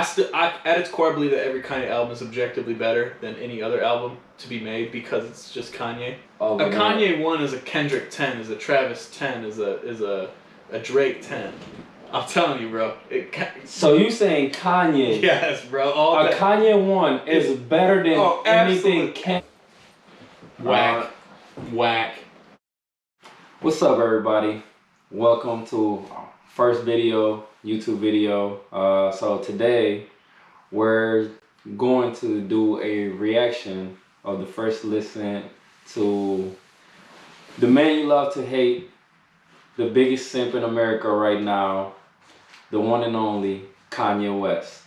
at its core, I believe that every Kanye album is objectively better than any other album to be made because it's just Kanye. Oh, a Kanye 1 is a Kendrick 10, is a Travis 10, is a Drake 10. I'm telling you, bro. So you saying Kanye? Yes, bro. Kanye 1 is better than anything. Whack. Whack. What's up, everybody? Welcome to our first YouTube video. So today we're going to do a reaction of the first listen to the man you love to hate, the biggest simp in America right now, the one and only Kanye West.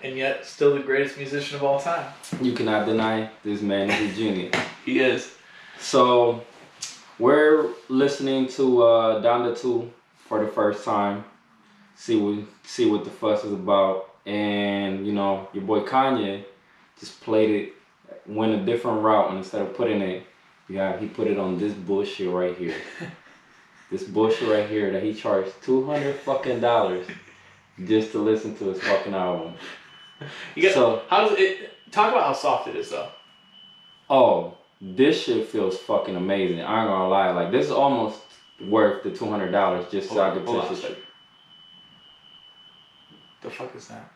And yet, still the greatest musician of all time. You cannot deny this man is a genius. He is. So, we're listening to Donda 2 for the first time. See what the fuss is about. And, you know, your boy Kanye just played it, went a different route, and instead of putting it, he put it on this bullshit right here. This bullshit right here that he charged $200 fucking just to listen to his fucking album. How does it talk about how soft it is though? Oh, this shit feels fucking amazing. I ain't gonna lie, like this is almost worth the $200 just so I could test it. The fuck is that?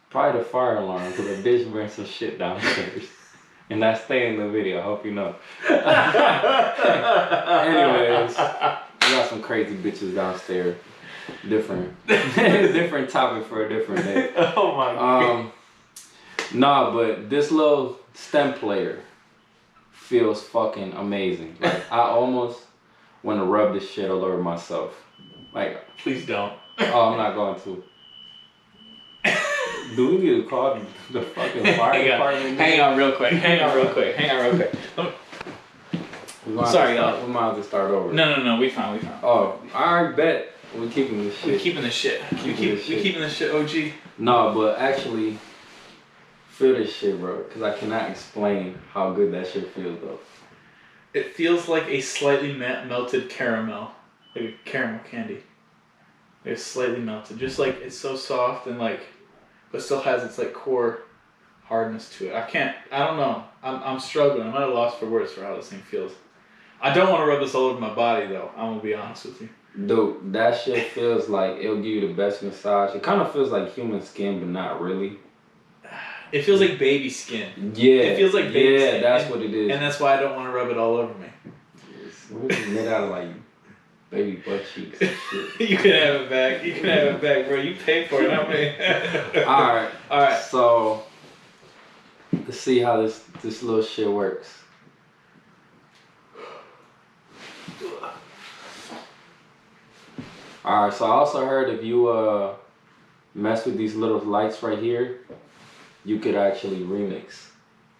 Probably the fire alarm because the bitch brings some shit downstairs. And that's staying in the video, I hope you know. Anyways, we got some crazy bitches downstairs. Different topic for a different day. Oh my god. Nah, but this little stem player feels fucking amazing. Like I almost want to rub this shit all over myself. Like, please don't. Oh, I'm not going to. Do we need to call the fucking fire department? Hang on real quick. Sorry, y'all. We might have to start over. No, we fine. Oh, I bet we're keeping this shit. We're keeping this shit. We keeping this shit, OG. No, but actually, feel this shit, bro. Because I cannot explain how good that shit feels, though. It feels like a slightly melted caramel. Like a caramel candy. It's slightly melted. Just like it's so soft and like, but still has its like core hardness to it. I don't know. I'm struggling. I'm at a loss for words for how this thing feels. I don't want to rub this all over my body though. I'm gonna be honest with you. Dude, that shit feels like it'll give you the best massage. It kind of feels like human skin, but not really. It feels like baby skin. Yeah. It feels like baby skin. Yeah, that's what it is. And that's why I don't want to rub it all over me. It's made out of like baby butt cheeks and shit. You can have it back. You can have it back, bro. You pay for it. How many? Alright. So, let's see how this little shit works. Alright, so I also heard if you mess with these little lights right here, you could actually remix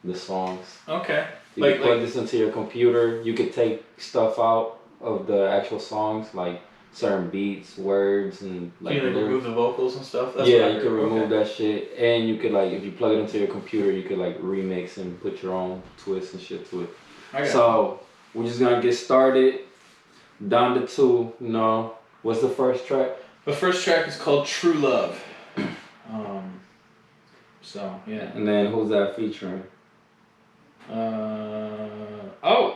the songs. Okay. You could plug this into your computer. You could take stuff out of the actual songs, like certain beats, words, and like. You can remove the vocals and stuff. That's yeah, you can remove that shit, and you could like if you plug it into your computer, you could like remix and put your own twist and shit to it. So we're just gonna get started. Donda 2, you know. What's the first track? The first track is called True Love. So, yeah. And then who's that featuring?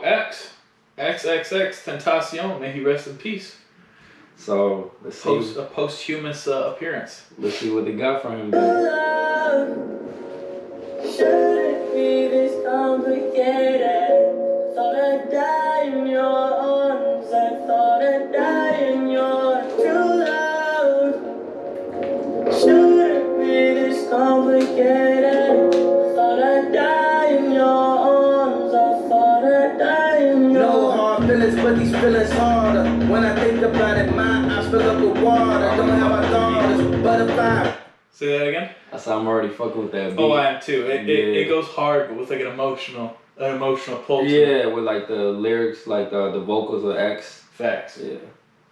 X. XXX Tentacion. May he rest in peace. So, let's see. A posthumous appearance. Let's see what they got from him. Shouldn't be this complicated. Thought I'd die in your arms. I thought I'd die in your true love. Shouldn't be this complicated. Thought I'd die in your arms. I thought I'd die in your. No hard feelings, but these feelings harder. When I think about it, my eyes fill up with water. Don't have my daughters, butterfly. Say that again? That's how I'm already fucking with that beat. Oh, I am too. It goes hard, but with like an emotional pull. Yeah, with like the lyrics, like the vocals of X. Facts. Yeah.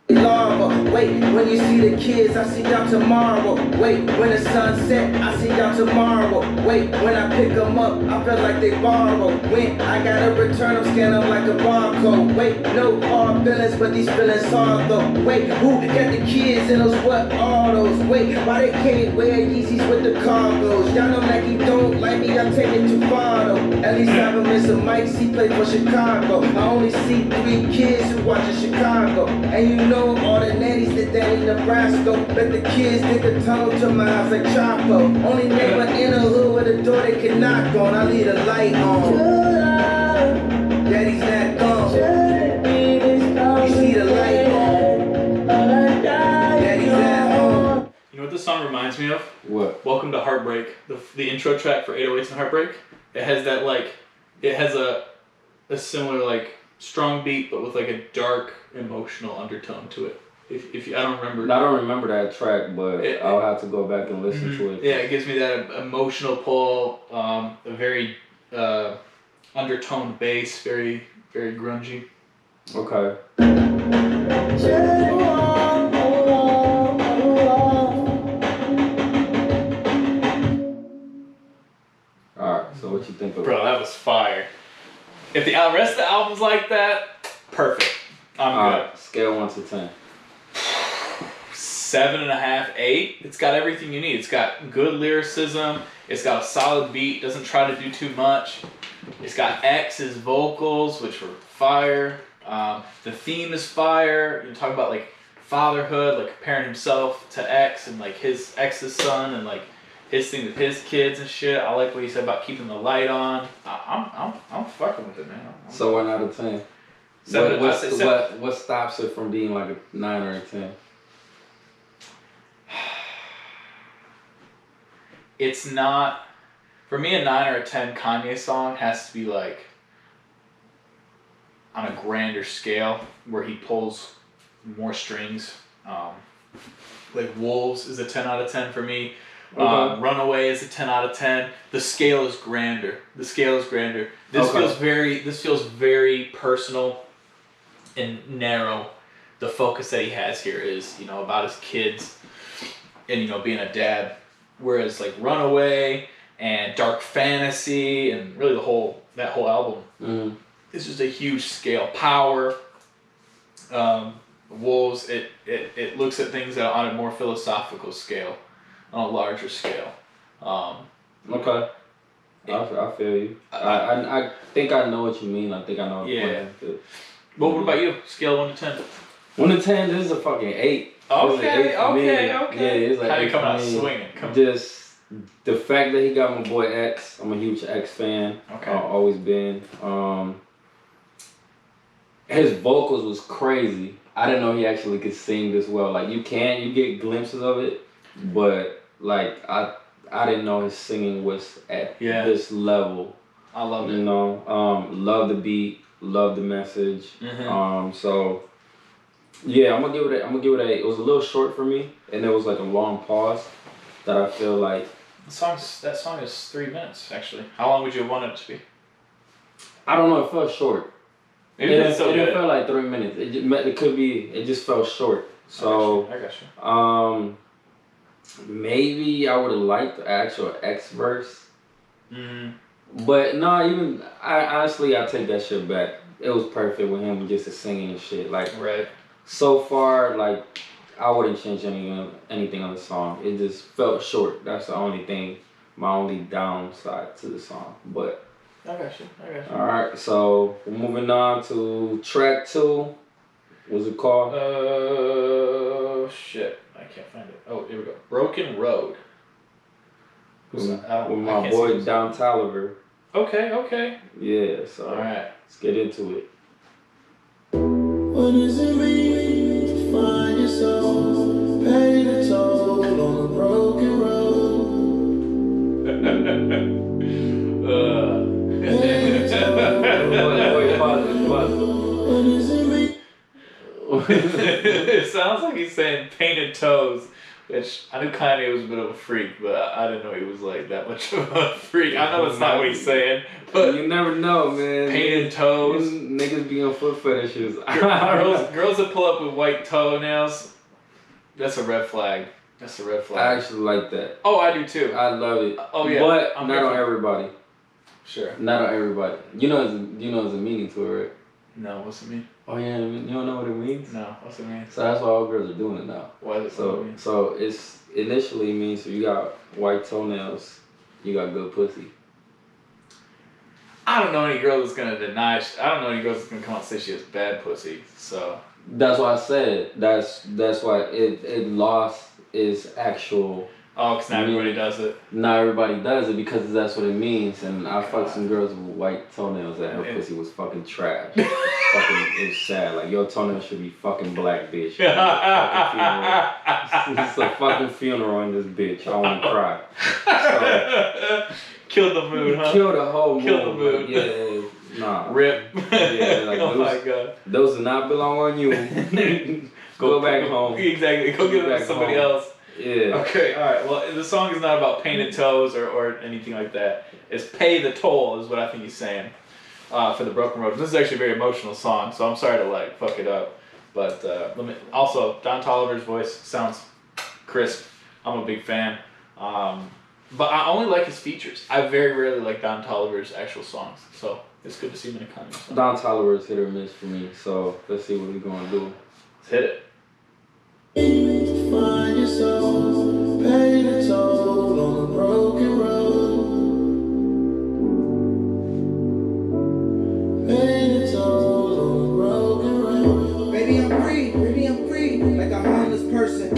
lava. Wait, when you see the kids, I see y'all tomorrow. Wait, when the sun set, I see y'all tomorrow. Wait, when I pick them up, I feel like they borrow. When I gotta return them, scan them like a barcode. Wait, no hard feelings, but these feelings hard though. Wait, who got the kids in those what are those? Wait, why they can't wear Yeezys with the cargos? Y'all know Nike don't like me, I'm taking too far though. At least I've missed a Mike C play for Chicago. I only see 3 kids who watch in Chicago. And you know all the nannies that down in Nebraska. Let the kids dig a tunnel to my house like Chapo. Only neighbor in the hood with a door they can knock on. I leave the light on. Daddy's not gone. You see the light on. Daddy's not home. You know what this song reminds me of? What? Welcome to Heartbreak. The intro track for 808s and Heartbreak. It has that it has a similar strong beat, but with a dark emotional undertone to it. If you, I don't remember that track, but I'll have to go back and listen to it. Yeah, it gives me that emotional pull, a very undertoned bass, very very grungy. Okay. Alright, so what you think of Bro, that was fire. If the rest of the album's like that, perfect. I'm good. Alright, scale 1 to 10. 7.5, 8. It's got everything you need. It's got good lyricism. It's got a solid beat. Doesn't try to do too much. It's got X's vocals, which were fire. The theme is fire. You talk about fatherhood, comparing himself to X and his ex's son and his thing with his kids and shit. I like what he said about keeping the light on. I'm fucking with it, man. So 1 out of 10. What stops it from being a 9 or a 10? It's not, for me, a 9 or a 10 Kanye song has to be on a grander scale where he pulls more strings. Wolves is a 10 out of 10 for me. Okay. Runaway is a 10 out of 10. The scale is grander. This feels very personal and narrow. The focus that he has here is, about his kids and, being a dad. Whereas Runaway and Dark Fantasy and really that whole album is just a huge scale. Power, Wolves, it looks at things on a more philosophical scale, on a larger scale. Okay. I feel you. I think I know what you mean. I think I know what you mean. But what about you? Scale 1 to 10? 1 to 10, this is a fucking 8. Okay. Yeah, it's How you coming out swinging? Just the fact that he got my boy X. I'm a huge X fan. Okay. Always been. His vocals was crazy. I didn't know he actually could sing this well. You get glimpses of it, but I didn't know his singing was at this level. I love it. Love the beat, love the message. Mm-hmm. So yeah, I'm gonna give it a. It was a little short for me, and there was a long pause that I feel like. That song is 3 minutes actually. How long would you want it to be? I don't know. It felt short. Maybe it felt like 3 minutes. It could be. It just felt short. So I got you. Maybe I would have liked the actual X verse. Mm-hmm. But no, honestly, I take that shit back. It was perfect with him just singing and shit. Right. So far, I wouldn't change anything on the song. It just felt short. That's the only thing, my only downside to the song. But I got you. All right, so we're moving on to track 2. What's it called? Shit. I can't find it. Oh, here we go. Broken Road. With my boy Don Toliver. Okay. Yeah, so all right. Let's get into it. What does it mean to find yourself paying a toll on a broken road? Wait, pause. What does it mean? It sounds like he's saying painted toes Which I knew Kanye was a bit of a freak, but I didn't know he was like that much of a freak. I know that's not what he's saying, but you never know, man. painted toes, niggas be on foot fetishes. girls that pull up with white toenails, that's a red flag. That's a red flag. I actually like that. Oh, I do too. I love it. Oh yeah, but I'm not on everybody. Sure. Not on everybody. You know, there's a meaning to it, right? No, what's it mean? Oh yeah, you don't know what it means? No, what's it mean? So that's why all girls are doing it now. What is it? What it mean? So it's initially means if you got white toenails, you got good pussy. I don't know any girl that's gonna deny. I don't know any girl that's gonna come out and say she has bad pussy. So that's why I said that's why it lost its actual. Oh, because not everybody does it. Not everybody does it because that's what it means. And I fucked some girls with white toenails and her pussy was fucking trash. It's sad. Like, your toenails should be fucking black, bitch. It's a fucking funeral in this bitch. I want to cry. So, kill the mood, huh? Kill the whole mood. Kill the mood. Yeah, nah. Rip. Yeah, like oh my god. Those do not belong on you. Go back home. Exactly. Go give it to somebody else. Yeah. Okay, alright. Well, the song is not about painted toes or anything like that. It's Pay the Toll is what I think he's saying for the Broken Road. This is actually a very emotional song, so I'm sorry to like fuck it up. But also, Don Toliver's voice sounds crisp. I'm a big fan. But I only like his features. I very rarely like Don Toliver's actual songs. So it's good to see him in a Kanye song. Don Toliver's hit or miss for me, so let's see what we're going to do. Let's hit it. Find yourself, pay the toll on a broken road. Pay the toll on a broken road. Baby, I'm free, like a homeless person.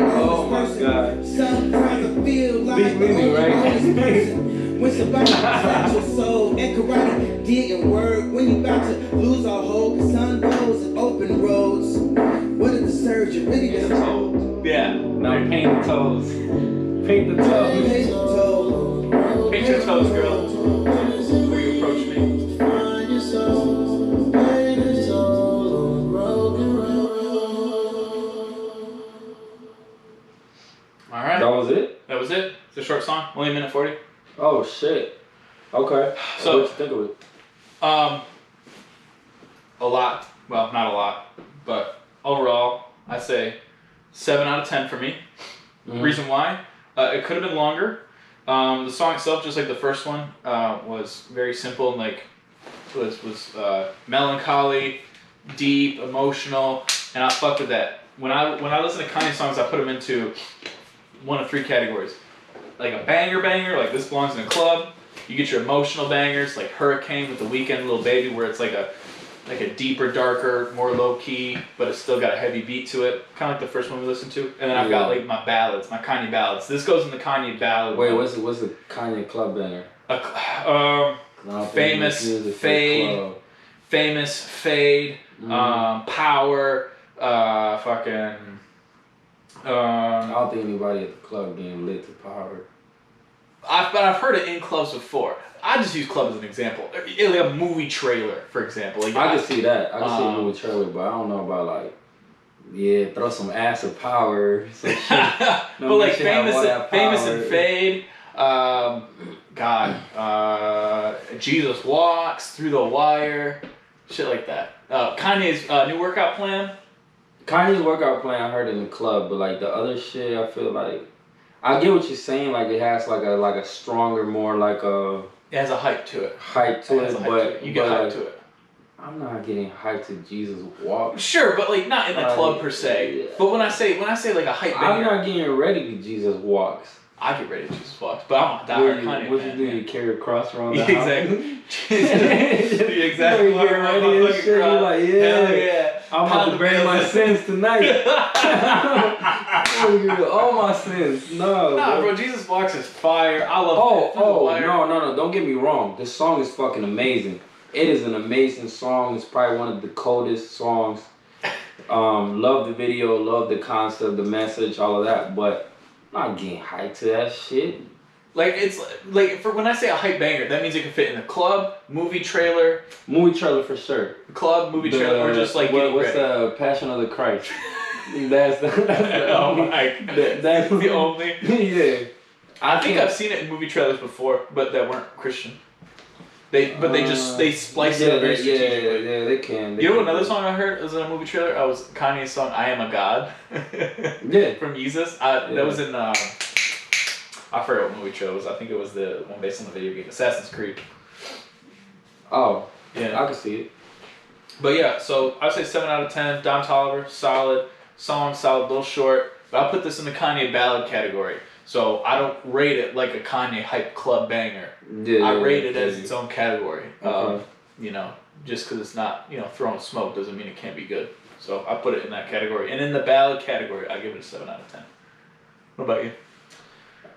Oh my God. Sometimes I feel like Big movie, right? person. When somebody touch your soul and karate didn't work. When you about to lose all hope, sun goes and open roads. What is the surgeon really does? Yeah. Now paint the toes. Paint the toes. Paint the toes. Paint your toes, girl. Before you approach me. Find yourself, paint the toll on a broken road. Alright. That was it? That was it. It's a short song. Only a minute 40. Oh shit. Okay. So what you think of it? A lot. Well, not a lot, but overall, I say 7 out of 10 for me. Mm-hmm. Reason why? It could have been longer. The song itself, just like the first one, was very simple and like was melancholy, deep, emotional, and I fucked with that. When I listen to Kanye songs, I put them into one of 3 categories. Like a banger, like this belongs in a club. You get your emotional bangers, like Hurricane with The Weeknd, Little Baby, where it's like a deeper, darker, more low key, but it's still got a heavy beat to it. Kind of like the first one we listened to. And then I've got like my ballads, my Kanye ballads. This goes in the Kanye ballad. Wait, what's the Kanye club banner? Famous Fade, Famous Fade, Power, fucking. I don't think anybody at the club getting lit to Power. But I've heard it in clubs before. I just use club as an example. Like a movie trailer, for example. Like, I can see that. I can see a movie trailer, but I don't know about like, throw some acid Power. Some shit. But like famous and Fade. Jesus Walks, Through the Wire, shit like that. Kanye's new workout plan. Kanye's workout plan, I heard in the club, but like the other shit, I feel like I get what you're saying. Like it has like a stronger, more like a. It has a hype to it. You get hype to it. I'm not getting hyped to Jesus Walk. Sure, but like not in the club per se. Yeah. But when I say like a hype banger, I'm not getting ready to Jesus Walks. I get ready to Jesus Walks, but I'm a diehard Kanye fan. What you do? You carry a cross around the house? Exactly. Exactly. You're ready and shit. You're like, hell yeah. I'm about to bury my sins tonight. All my sins. No, bro. Jesus Walks is fire. I love it. No. Don't get me wrong. This song is fucking amazing. It is an amazing song. It's probably one of the coldest songs. Love the video. Love the concept, the message, all of that. But I'm not getting hyped to that shit. Like it's like for when I say a hype banger, that means it can fit in a club, movie trailer. Movie trailer for sure. Club, movie trailer, or just like what's the Passion of the Christ? That's the Oh only. my! That's the only. Yeah. I think I've seen it in movie trailers before, but that weren't Christian. They spliced it up very strategically. Yeah, they can. You know what another song I heard was in a movie trailer? I was Kanye's song "I Am a God." Yeah. From Jesus. That was in. I forget what movie trailer it was. I think it was the one based on the video game Assassin's Creed. Oh. Yeah. I can see it. But yeah, so I'd say 7 out of 10. Don Toliver, solid. Song, solid, a little short. But I'll put this in the Kanye ballad category. So I don't rate it like a Kanye hype club banger. Yeah, I rate it as its own category. Okay. Just because it's not, throwing smoke doesn't mean it can't be good. So I put it in that category. And in the ballad category, I give it a 7 out of 10. What about you?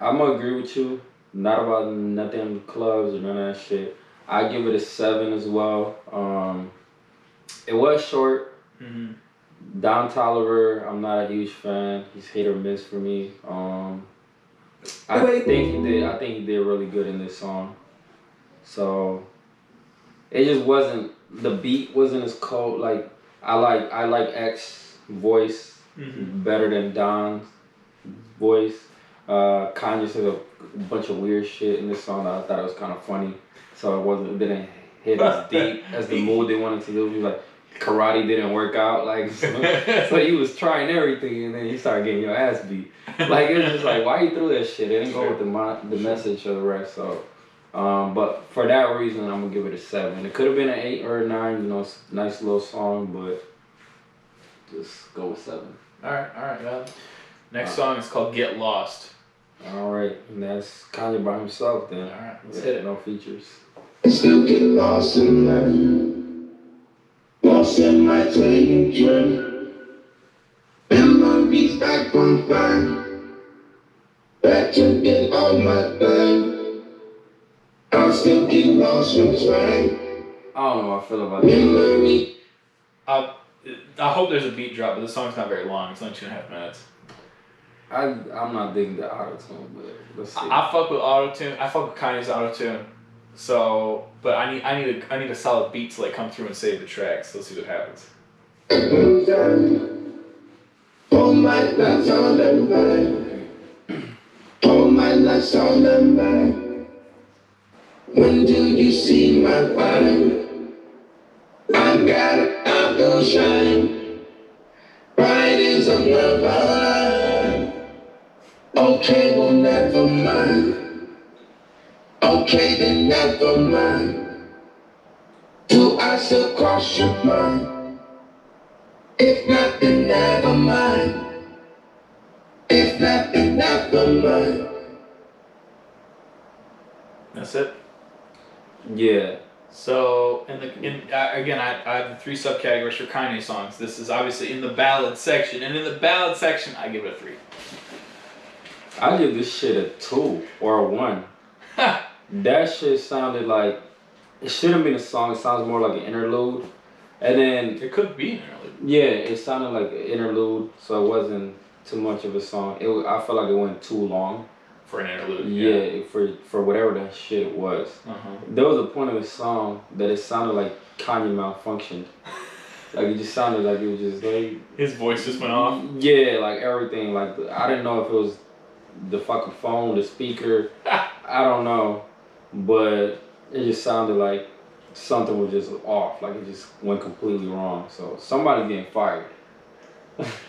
I'm gonna agree with you. Not about nothing clubs or none of that shit. I give it a 7 as well. It was short. Mm-hmm. Don Toliver, I'm not a huge fan. He's hit or miss for me. I think he did really good in this song. So it just wasn't, the beat wasn't as cold. Like I like X's voice better than Don's voice. Kanye said a bunch of weird shit in this song that I thought it was kind of funny. So it didn't hit as deep as the mood they wanted to do. He was like, karate didn't work out, like so he was trying everything, and then he started getting your ass beat. Like it was just like, why you threw that shit? It didn't go with the message or the rest. So, but for that reason, I'm gonna give it a 7. It could have been an 8 or a 9. Nice little song, but just go with 7. All right, man. Next song is called "Get Lost." All right, and that's Kanye by himself then. All right, let's hit it. No features. Still get lost in life. Lost in my playing dream. Memories back on fire. Back to get on my bed. I'll still get lost in time. I don't know how I feel about that. Memory. I hope there's a beat drop, but the song's not very long. It's only 2.5 minutes. I'm not digging the auto-tune, but let's see. I fuck with auto-tune. I fuck with Kanye's auto-tune. So, but I need a solid beat to come through and save the track. So let's see what happens. Oh my, that's all I'm right. Oh my, that's all I'm right. When do you see my vibe? I got an apple shine. Bright is another line. Okay, well never mind. Okay, then never mind. Do I still cross your mind? If not, then never mind. If not, then never mind. That's it. Yeah. So, again, I have the 3 subcategories for Kanye songs. This is obviously in the ballad section, and in the ballad section, I give it a 3. I give this shit a 2 or a 1. That shit sounded like, it shouldn't have been a song. It sounds more like an interlude. And then It could be an interlude. yeah, it sounded like an interlude, so it wasn't too much of a song. I felt like it went too long. For an interlude. Yeah, for whatever that shit was. There was a point of the song that it sounded like Kanye malfunctioned. Like it just sounded like it was just like his voice just went off. Yeah, like everything. Like I didn't know if it was the fucking phone, the speaker. I don't know, but it just sounded like something was just off. Like it just went completely wrong. So somebody's getting fired. If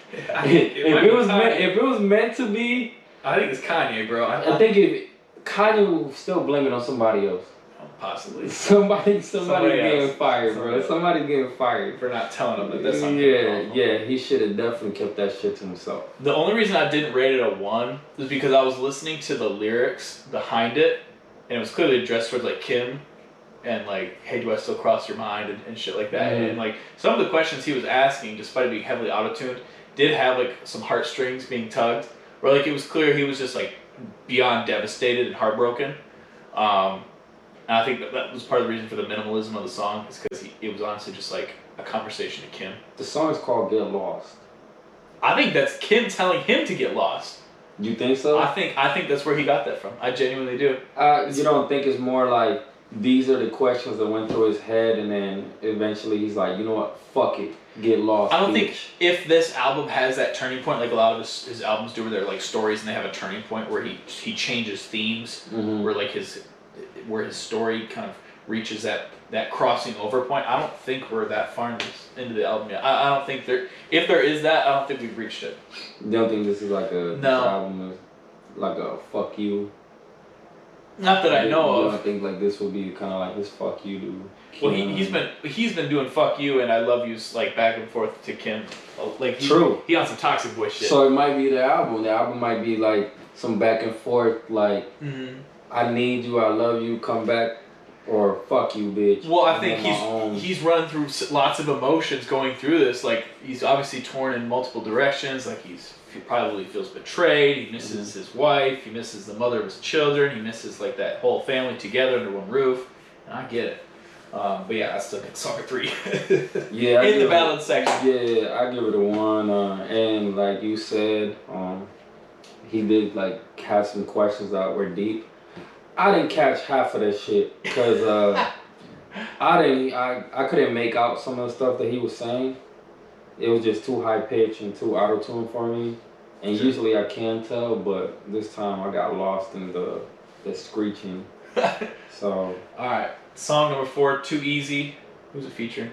it was meant to be, I think it's Kanye, bro. I think if Kanye will still blame it on somebody else. Possibly. Somebody getting else. fired, bro. Somebody's getting fired for not telling him that that's not Yeah, he should have definitely kept that shit to himself. The only reason I didn't rate it a 1 was because I was listening to the lyrics behind it, and it was clearly addressed towards Kim, and hey, do I still cross your mind and shit like that. Mm-hmm. And some of the questions he was asking, despite it being heavily auto-tuned, did have some heartstrings being tugged, where it was clear he was just beyond devastated and heartbroken. And I think that was part of the reason for the minimalism of the song, is because it was honestly just a conversation to Kim. The song is called Get Lost. I think that's Kim telling him to get lost. You think so? I think that's where he got that from. I genuinely do. You don't think it's more like these are the questions that went through his head, and then eventually he's like, you know what, fuck it, get lost. I don't bitch. think if this album has that turning point, like a lot of his albums do, where they're like stories and they have a turning point where he changes themes, where like his story kind of reaches that crossing over point. I don't think we're that far into the album yet. I don't think if there is that, I don't think we've reached it. You don't think this is like No. this album is like a fuck you? Not that I know You of. don't think like this would be kind of like his fuck you to Well, Kim? he's been doing fuck you and I love yous like back and forth to Kim. Like True. He on some toxic boy shit. So it might be the album. The album might be like some back and forth, like I need you, I love you, come back, or fuck you, bitch. Well, I think he's running through lots of emotions going through this. Like he's obviously torn in multiple directions. Like he probably feels betrayed. He misses his wife. He misses the mother of his children. He misses like that whole family together under one roof. And I get it. But yeah, I still get Song 3. Yeah, in the ballad section. Yeah, I give it a 1. And like you said, he did like have some questions that were deep. I didn't catch half of that shit because I couldn't make out some of the stuff that he was saying. It was just too high pitched and too auto tune for me. And usually I can tell, but this time I got lost in the screeching. So. All right, song number 4, Too Easy. Who's it featuring?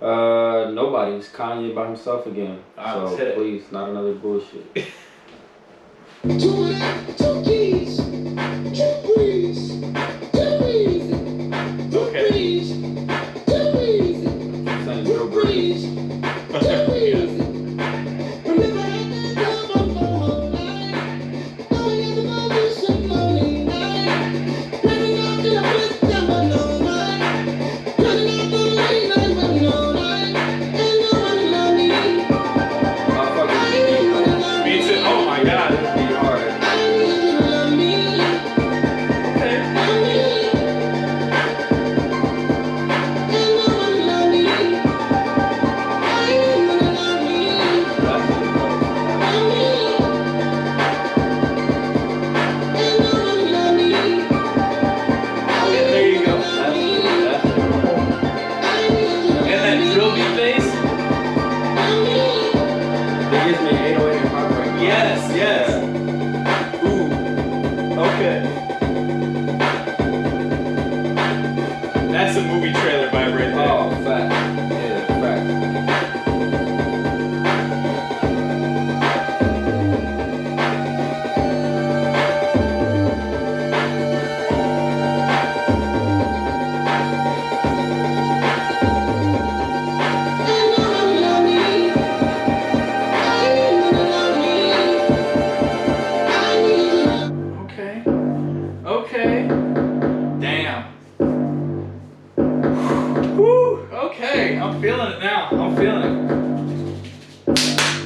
Nobody's Kanye by himself again. All right, so let's hit it. Please, not another bullshit. Two keys, two breeze, two easy, two breeze, two easy, Saying two Joe Breeze. breeze, two easy. Remember I got my phone line, knowing it's about to some lonely night. Running out to the place that I know mine, running out the lane I run all night, and no one love me. I fucking hate Me too. Oh my god. it. Hard. There you go. And that drill beat bass. It gives me 808 and heartbreak. Yes. Ooh. Okay. That's a movie trailer vibe right there. Oh, fact. Yeah, fact. Okay. Damn. Whew. Okay. I'm feeling it now. I'm feeling it.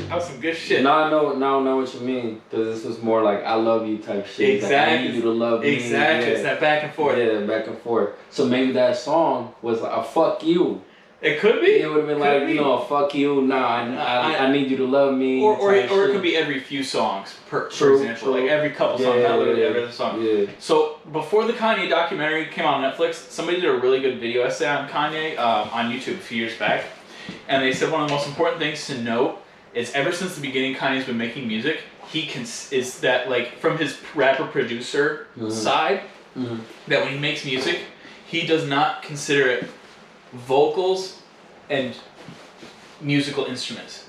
That was some good shit. Now I know what you mean, because this was more like I love you type shit. Exactly. Like, I need you to love me. Exactly. Yeah. It's that back and forth. Yeah, back and forth. So maybe that song was like a fuck you. It could be. It would have been Could like, be. you know, fuck you. Nah, I need you to love me. Or type it shit. could be every few songs, for True, example. true. Like every couple songs, Yeah, not literally yeah, every other song. Yeah. So before the Kanye documentary came out on Netflix, somebody did a really good video essay on Kanye on YouTube a few years back. And they said one of the most important things to note is ever since the beginning Kanye's been making music, is that like from his rapper producer side, that when he makes music, he does not consider it vocals and musical instruments.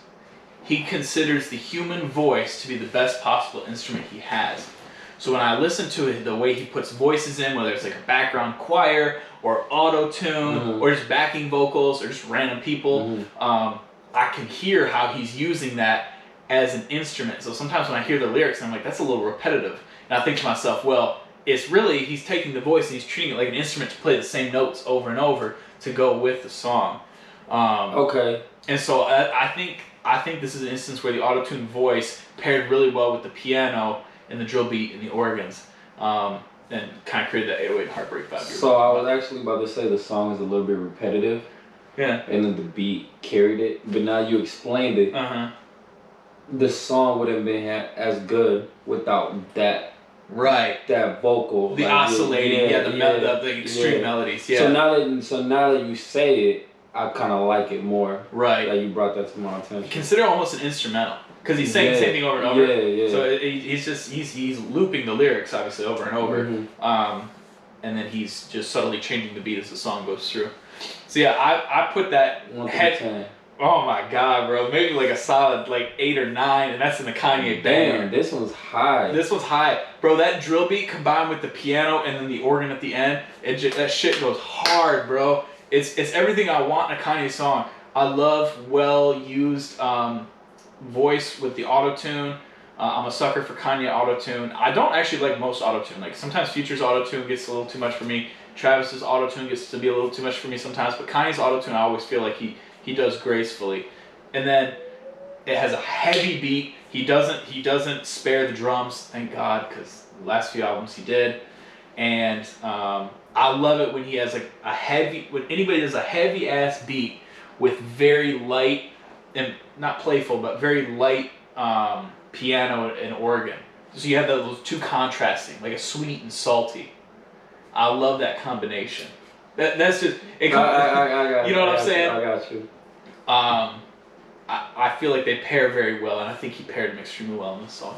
He considers the human voice to be the best possible instrument he has. So when I listen to it, the way he puts voices in, whether it's like a background choir or auto-tune or just backing vocals or just random people, I can hear how he's using that as an instrument. So sometimes when I hear the lyrics, I'm like, that's a little repetitive. And I think to myself, well, it's really, he's taking the voice and he's treating it like an instrument to play the same notes over and over to go with the song. Okay. And so I think this is an instance where the auto-tune voice paired really well with the piano and the drill beat and the organs, and kind of created that 808 heartbreak vibe. So I was actually about to say the song is a little bit repetitive. Yeah. And then the beat carried it, but now you explained it. The song would have been as good without that Right. that vocal, The oscillating, the extreme melodies, yeah. So now that you say it, I kind of like it more. Right. That you brought that to my attention. Consider almost an instrumental, because he's saying the same thing over and over. Yeah. So he's looping the lyrics obviously over and over, and then he's just subtly changing the beat as the song goes through. So yeah, I put that 1 through 10. Oh my god, bro! Maybe like a solid 8 or 9, and that's in the Kanye banger. Damn, this one's high. This one's high, bro. That drill beat combined with the piano and then the organ at the end, that shit goes hard, bro. It's everything I want in a Kanye song. I love well used voice with the auto tune. I'm a sucker for Kanye auto tune. I don't actually like most auto tune. Like sometimes Future's auto tune gets a little too much for me. Travis's auto tune gets to be a little too much for me sometimes. But Kanye's auto tune, I always feel like he does gracefully. And then it has a heavy beat. He doesn't spare the drums, thank God, because the last few albums he did. And I love it when he has when anybody does a heavy ass beat with very light and not playful, but very light piano and organ. So you have those two contrasting, like a sweet and salty. I love that combination. That's just it. I you know what I'm saying? I got you. I feel like they pair very well, and I think he paired them extremely well in this song.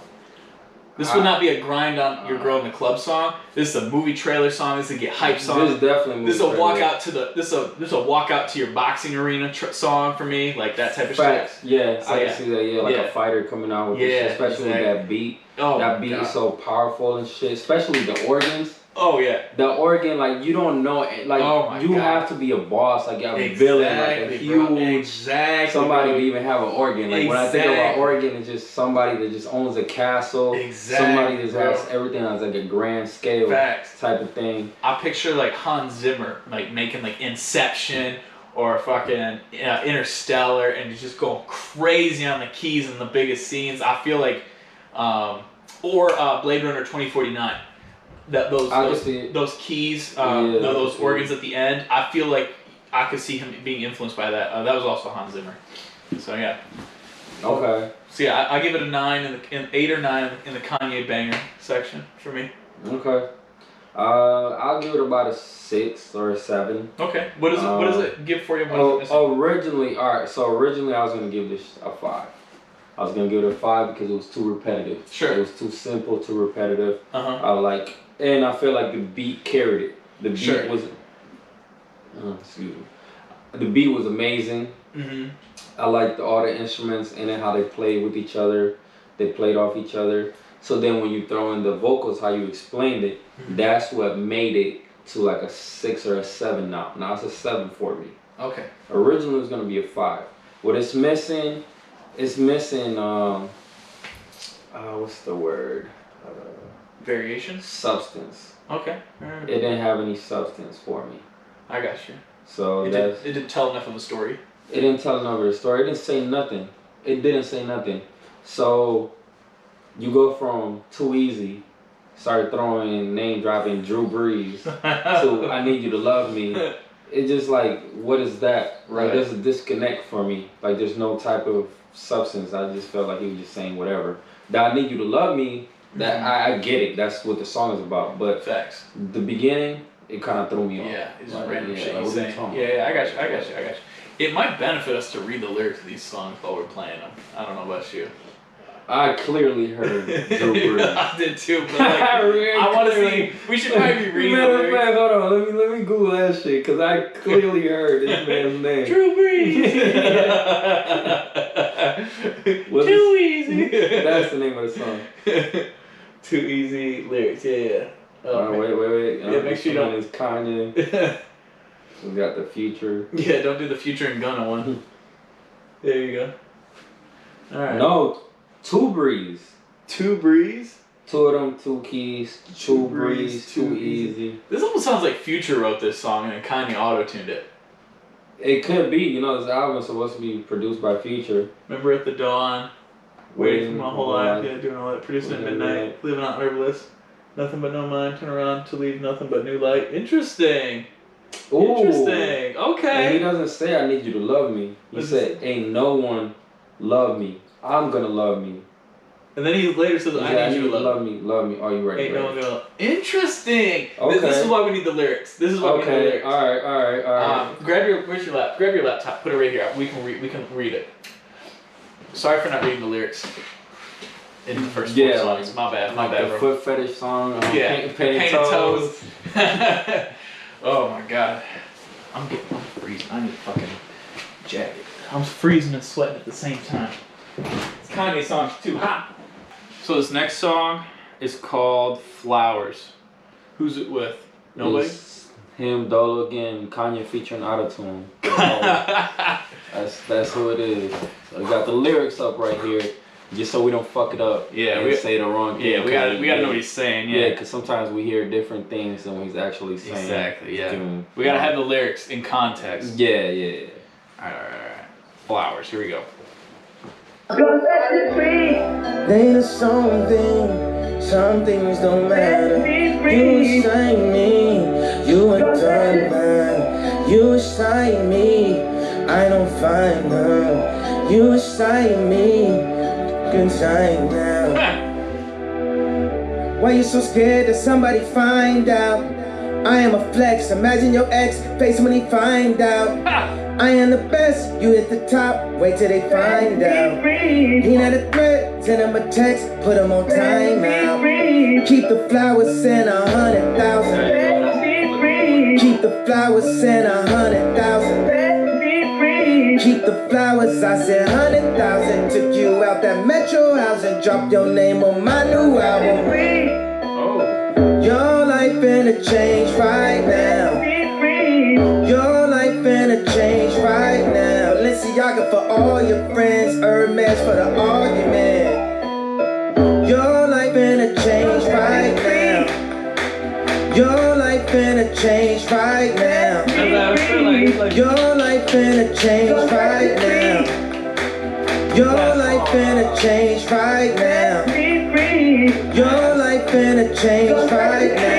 This would not be a grind on your girl in the club song. This is a movie trailer song. This is a get hype song. This is definitely this is a walk out to this is a walk out to your boxing arena song for me, like that type of shit. Yeah, So, I can see that. Yeah, like a fighter coming out with this shit, especially with that beat. Oh, that beat is so powerful and shit, especially the organs. Oh yeah. The organ, like you don't know, like you have to be a boss, like a villain, like a huge somebody to even have an organ. Like when I think about organ, it's just somebody that just owns a castle. Somebody that has everything on like a grand scale type of thing. I picture like Hans Zimmer, like making like Inception or fucking Interstellar, and he's just going crazy on the keys in the biggest scenes. I feel like, or Blade Runner 2049. Those keys, those organs at the end. I feel like I could see him being influenced by that. That was also Hans Zimmer. So yeah. Okay. So yeah, I give it a 9 in 8 or 9 in the Kanye banger section for me. Okay. I'll give it about a 6 or a 7. Okay. What does it give for you? Originally I was gonna give this a 5. I was gonna give it a 5 because it was too repetitive. Sure. It was too simple, too repetitive. And I feel like the beat carried it. The beat was. Excuse me. The beat was amazing. Mm-hmm. I liked all the instruments and then how they played with each other. They played off each other. So then when you throw in the vocals, how you explained it, that's what made it to like a 6 or a 7 now. Now it's a 7 for me. Okay. Originally it was gonna be a 5. What it's missing. It's missing, what's the word? Variation? Substance. Okay. It didn't have any substance for me. I got you. So it didn't tell enough of a story? It didn't tell enough of a story. It didn't say nothing. So you go from Too Easy, start throwing, name dropping Drew Brees, to I Need You to Love Me. It's just like, what is that? Like, there's a disconnect for me. Like, there's no type of substance. I just felt like he was just saying whatever. That I Need You to Love Me, that I get it. That's what the song is about. But the beginning, it kind of threw me off. Yeah, it's just random shit he's saying. Yeah, I got you. It might benefit us to read the lyrics of these songs while we're playing them. I don't know about you. I clearly heard Drew Brees. I did too, but like, I want to see. We should probably read the lyrics. Matter of fact, hold on. Let me Google that shit because I clearly heard this man's name. Drew Brees. Too Easy. That's the name of the song. Too Easy lyrics. Yeah. Oh, wait. Yeah, make sure you don't. Is Kanye. We got the Future. Yeah, don't do the Future and Gunna one. There you go. All right. No. Two Brees. Two Brees? 2 of them, 2 keys. Two Brees, Too Easy. This almost sounds like Future wrote this song and Kanye auto-tuned it. It could be. You know, this album is supposed to be produced by Future. Remember At the Dawn? Waiting for my whole life. Yeah, doing all that. Producing at midnight. Living out nerveless. Nothing but no mind. Turn around to leave nothing but new light. Interesting. Ooh. Interesting. Okay. And he doesn't say I need you to love me. He said, ain't no one love me. I'm gonna love me. And then he later says, I need you to love me. Love me. Are you ready? Ain't no one gonna. Interesting. Okay. This is why we need the lyrics. This is why we need the lyrics. All right. Where's your grab your laptop. Put it right here. We can read it. Sorry for not reading the lyrics in the first four songs. My bad, the bro. foot fetish song. Painted toes. Oh my god. I'm freezing. I need a fucking jacket. I'm freezing and sweating at the same time. This Kanye song's too hot. So this next song is called Flowers. Who's it with? Nobody? It's him, Dolo again, Kanye featuring Autotune. That's who it is. So we got the lyrics up right here, just so we don't fuck it up. Yeah, we say the wrong thing. Yeah, we gotta know what he's saying. Yeah, because sometimes we hear different things than what he's actually saying. Exactly. Yeah. We gotta have the lyrics in context. Yeah. All right. Flowers. Here we go. Then some things don't matter. You excite me, you a done man. You excite me, I don't find them. You excite me, good time now. Why you so scared that somebody find out? I am a flex, imagine your ex face when he find out. I am the best, you hit the top, wait till they find out. He not a threat, send him a text, put him on timeout. Keep the flowers in 100,000. Keep the flowers in 100,000. Keep the flowers, I said 100,000. Took you out that metro house and dropped your name on my new album. Your life finna change right now. Your life finna change right now. Balenciaga for all your friends, Hermes for the argument. Your life finna change right now. Your life finna change right now. Your life finna change right now. Your life finna change right now. Your life finna change right now.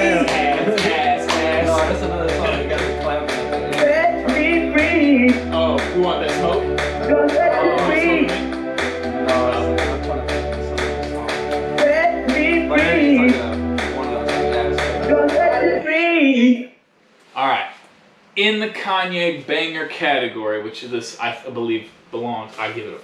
Oh, you want that smoke? Alright. In the Kanye banger category, which this I believe belongs, I give it a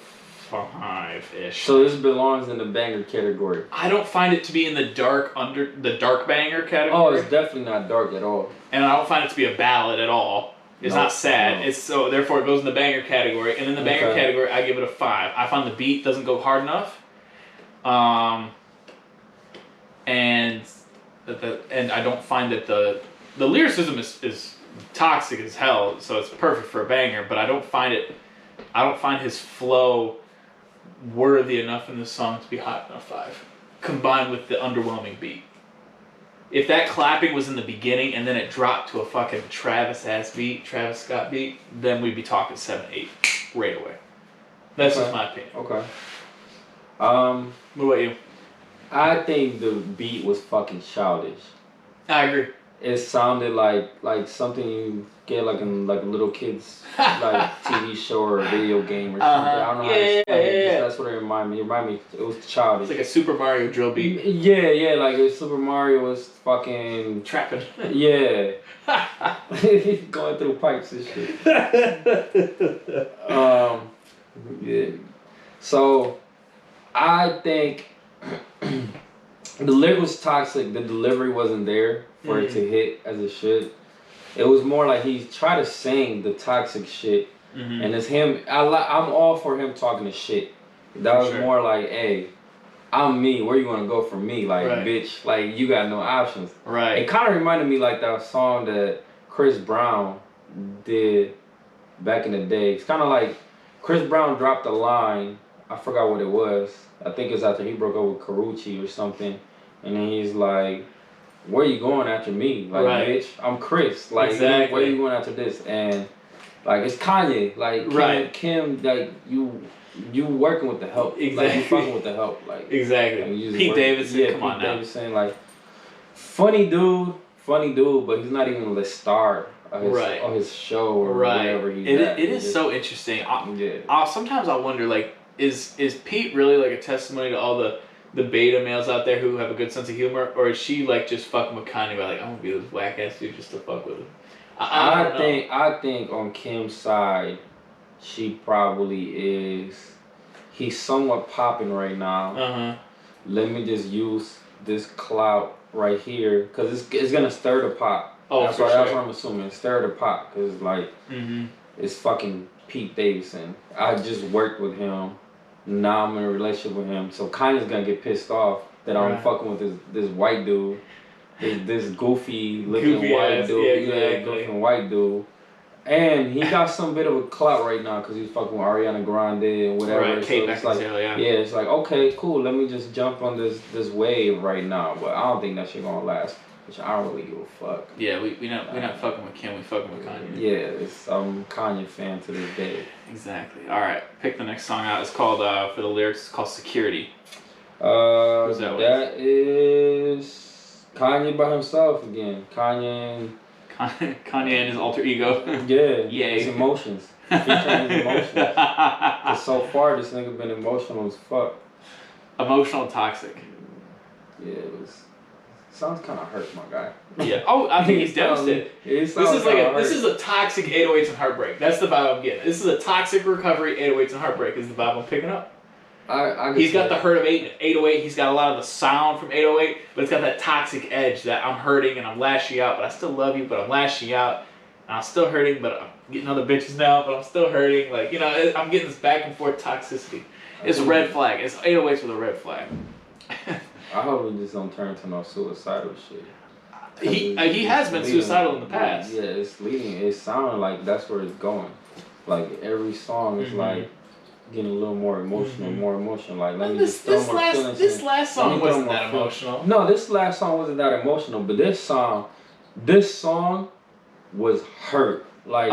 5-ish. So this belongs in the banger category. I don't find it to be in the dark banger category. Oh, it's definitely not dark at all. And I don't find it to be a ballad at all. It's not sad. No. It's so therefore it goes in the banger category. And in the banger category, I give it a 5. I find the beat doesn't go hard enough. And I don't find that the lyricism is toxic as hell, so it's perfect for a banger, but I don't find his flow worthy enough in this song to be hot enough 5, combined with the underwhelming beat. If that clapping was in the beginning and then it dropped to a fucking Travis Scott beat, then we'd be talking 7, 8 right away. That's just my opinion. Okay. What about you? I think the beat was fucking childish. I agree. It sounded like something you get like in like a little kid's like TV show or a video game or something. I don't know how to explain it. That's what it reminded me. It reminded me it was childish. It's like a Super Mario drill beat. Yeah, like if Super Mario was fucking trapping. Yeah. Going through pipes and shit. Yeah. So I think the lyric was toxic. The delivery wasn't there for it to hit as it should. It was more like he tried to sing the toxic shit, and it's him. I'm all for him talking the shit. That was more like, hey, I'm me. Where you want to go from me? Like, bitch, like you got no options. Right. It kind of reminded me like that song that Chris Brown did back in the day. It's kind of like Chris Brown dropped a line. I forgot what it was. I think it's after he broke up with Karuchi or something. And then he's like, where you going after me? Like, bitch, I'm Chris. Like, where you going after this? And, like, it's Kanye. Like, Kim, like, you working with the help. Exactly. Like, you fucking with the help. Like, exactly. Like, Pete Davidson, come on now. Pete Davidson, like, funny dude, but he's not even the star of his show or whatever he's at. It is so interesting. Sometimes I wonder, like, is Pete really like a testimony to all the the beta males out there who have a good sense of humor, or is she like just fucking with Kanye? Like, I'm gonna be this whack ass dude just to fuck with him. I think on Kim's side, she probably is. He's somewhat popping right now. Let me just use this clout right here, cause it's gonna stir the pot. Oh, that's what I'm assuming. Stir the pot, cause like it's fucking Pete Davidson. I just worked with him. Now I'm in a relationship with him, so Kanye's gonna get pissed off that I'm fucking with this white dude, this goofy looking white dude, goofy white dude, and he got some bit of a clout right now because he's fucking with Ariana Grande and whatever. Right, so it's like, it's like okay, cool. Let me just jump on this wave right now, but I don't think that shit gonna last. Which I don't really give a fuck. Yeah, we're not fucking with Kim, we fucking with Kanye. Yeah, I'm a Kanye fan to this day. Exactly. All right, pick the next song out. It's called for the lyrics. It's called Security. Who's that is Kanye by himself again. Kanye and his alter ego. Yeah. Yay. His emotions. Featuring his emotions. Cause so far this nigga been emotional as fuck. Emotional toxic. Yeah, it was. Sounds kind of hurt, my guy. Yeah. Oh, I think he's devastated. This is a toxic 808s and heartbreak. That's the vibe I'm getting. This is a toxic recovery 808s and heartbreak. Is the vibe I'm picking up. He's got the hurt of 808. He's got a lot of the sound from 808, but it's got that toxic edge that I'm hurting and I'm lashing out, but I still love you, but I'm lashing out. And I'm still hurting, but I'm getting other bitches now, but I'm still hurting. Like, I'm getting this back and forth toxicity. It's a red flag. It's 808s with a red flag. I hope it just don't turn to no suicidal shit. He has been suicidal in the past. Yeah, it's leading. It sounds like that's where it's going. Like every song is like getting a little more emotional, Like let me just throw more feelings. This last song wasn't that emotional. No, this last song wasn't that emotional, but this song was hurt. Like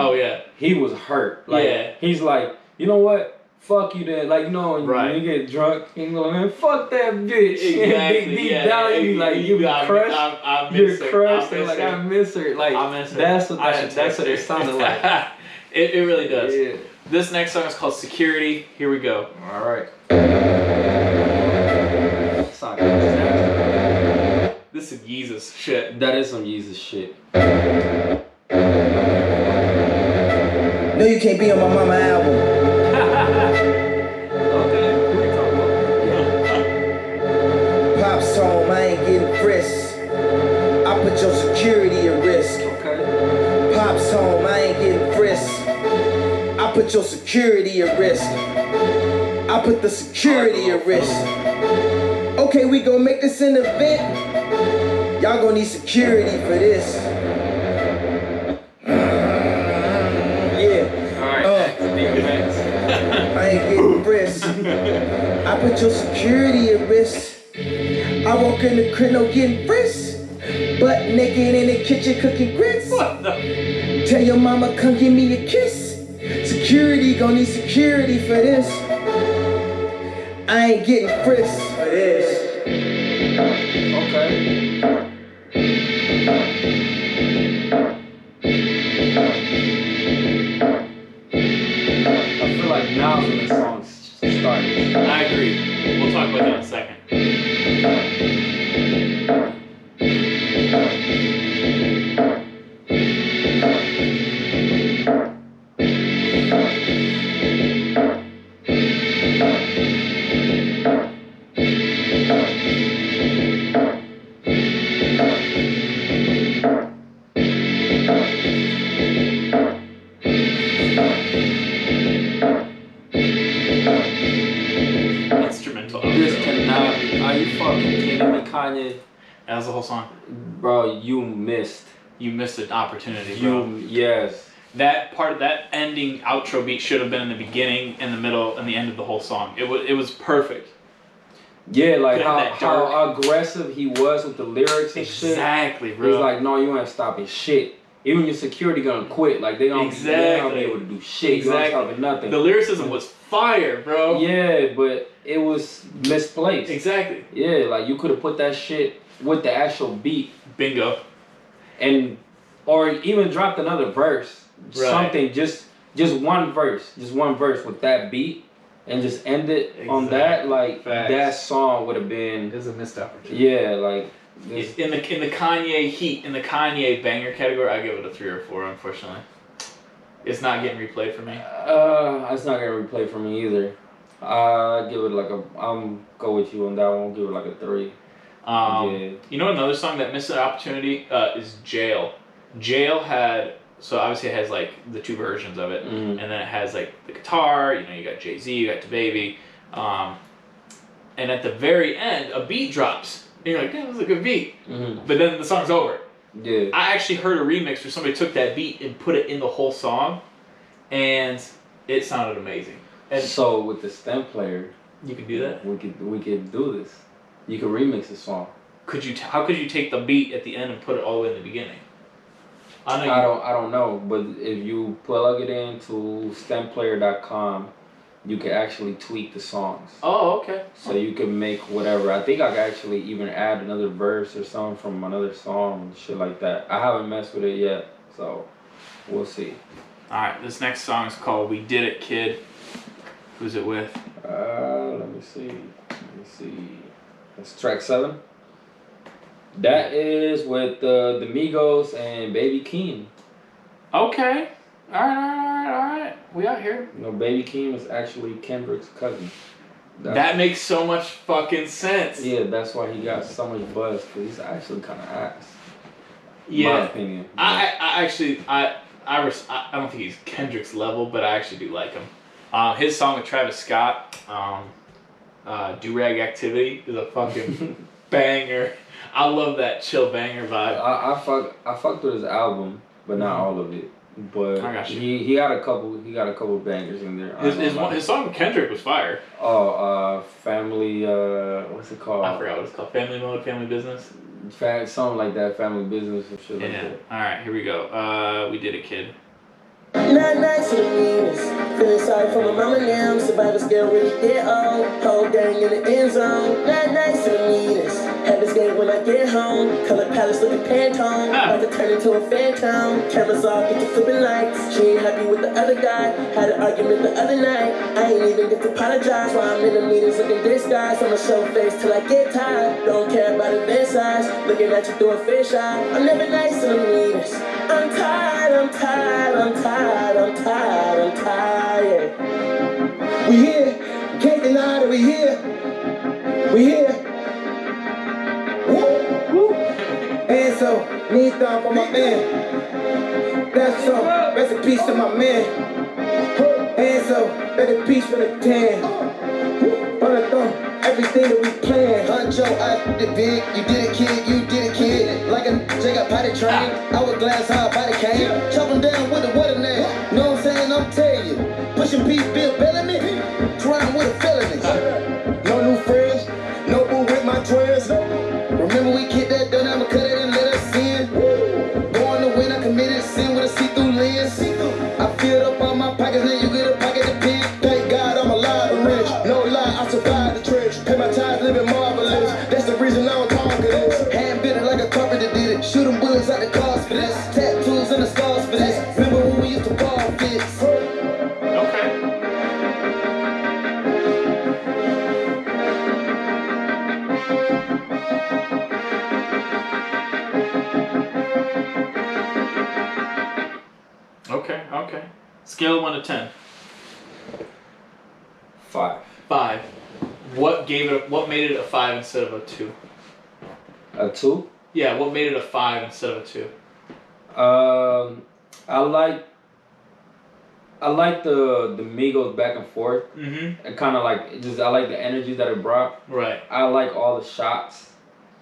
he was hurt. Like he's like, you know what? Fuck you then. Like, when you get drunk, you go, man, fuck that bitch. Exactly. Deep down, you be crushed. You're crushed. And like, I miss her. Like, that's what it sounded like. It really does. Yeah. This next song is called Security. Here we go. All right. This is Yeezus shit. That is some Yeezus shit. No, you can't be on my mama album. Pops home, I ain't getting frisked. I put your security at risk. Okay. Pops home, I ain't getting frisked. I put your security at risk. I put the security at risk. Okay, we gon' make this an event. Y'all gon' need security for this. I ain't getting frisked. I put your security at risk. I walk in the crib, no getting frisked. Butt naked in the kitchen cooking grits. Tell your mama come give me a kiss. Security gon' need security for this. I ain't getting frisked for this. Okay. I feel like now's when the song starts. I agree. We'll talk about that in a second. Instrumental. This cannot. Are you fucking kidding me, Kanye? That was the whole song. Bro, you missed. You missed an opportunity, bro. Yes. That part of that ending outro beat should have been in the beginning, in the middle, and the end of the whole song. It was perfect. Yeah, like how aggressive he was with the lyrics and shit. Exactly, bro. He's like, no, you ain't stopping shit. Even your security gonna quit. Like they don't be able to do shit. You ain't stopping nothing. The lyricism was fire, bro. Yeah, but it was misplaced. Exactly. Yeah, like you could have put that shit with the actual beat. Bingo. Or even dropped another verse. Right. Something, just one verse with that beat, and just end it on Exactly. that, like Facts. that song would have been. It's a missed opportunity. Yeah, like in the Kanye heat, in the Kanye banger category, I give it a 3 or 4. Unfortunately, it's not getting replayed for me. It's not gonna replay for me either. I give it like I'm go with you on that one. Give it like a 3. You know another song that missed an opportunity is Jail. Jail had, so obviously it has like the 2 versions of it, and then it has like the guitar. You know, you got Jay-Z, you got DaBaby, and at the very end a beat drops. And you're like, damn, that's a good beat. But then the song's over. Yeah. I actually heard a remix where somebody took that beat and put it in the whole song, and it sounded amazing. And so with the stem player, you can do that. We could do this. You could remix the song. Could you? How could you take the beat at the end and put it all the way in the beginning? I don't know, but if you plug it into stemplayer.com, you can actually tweak the songs. Oh, okay. So you can make whatever. I think I could actually even add another verse or something from another song and shit like that. I haven't messed with it yet, so we'll see. Alright, this next song is called We Did It, Kid. Who's it with? Let me see. That's track 7. That is with the Migos and Baby Keem. Okay. Alright. We out here. You know, Baby Keem is actually Kendrick's cousin. That makes so much fucking sense. Yeah, that's why he got so much buzz, because he's actually kind of ass. Yeah. In my opinion. I don't think he's Kendrick's level, but I actually do like him. His song with Travis Scott, Do-Rag Activity, is a fucking banger. I love that chill banger vibe. I fucked with his album, but not all of it. But I got you. He got a couple bangers in there. His song with Kendrick was fire. Family. What's it called? I forgot what it's called. Family Mode, Family Business. Something like that. Family Business and shit like that. All right, here we go. We Did It, Kid. Not nice to the meanest. Feeling sorry for my mama now. Survivor skill really get old. Whole gang in the end zone. Not nice to the meanest. Have this game when I get home. Color palace looking Pantone. About to turn into a phantom. Cameras off, get to flipping lights. She ain't happy with the other guy. Had an argument the other night. I ain't even get to apologize. While I'm in the meetings looking disguised. I'ma show face till I get tired. Don't care about event size. Looking at you through a fish eye. I'm never nice to the meanest. I'm tired. We here, can't deny that we here. Woo. And so, knees down for my man. That's so, rest in peace to my man. And so, rest in peace for the 10. On the throne, everything that we planned. Huncho, I did big, you did it kid. Like a J got potty train, hourglass, how body came. Chop him down with the water name. Know what I'm saying? I'm telling you. Pushing P, Bill Bellamy. Trying with a felony. No new friends, no boo with my twins. Remember we kicked that done, I'ma cut it and let us in. Born to win, I committed sin with a see-through lens. I filled up all my pockets, now you get a pocket to pick. Thank God I'm alive and rich. No lie, I survived the trench. Pay my tithes, living marvelous. That's the reason I don't talk of this. Hand bit it like a carpenter did it. Shooting bullets out the cars for this. Tattoos and the scars for this. Remember when we used to ball fits? Okay. Scale of 1 to 10. 5. 5. What made it a 5 instead of a 2? A 2? Yeah, what made it a 5 instead of a 2? I like the Migos back and forth. Mm-hmm. And kind of like I like the energy that it brought. Right. I like all the shots.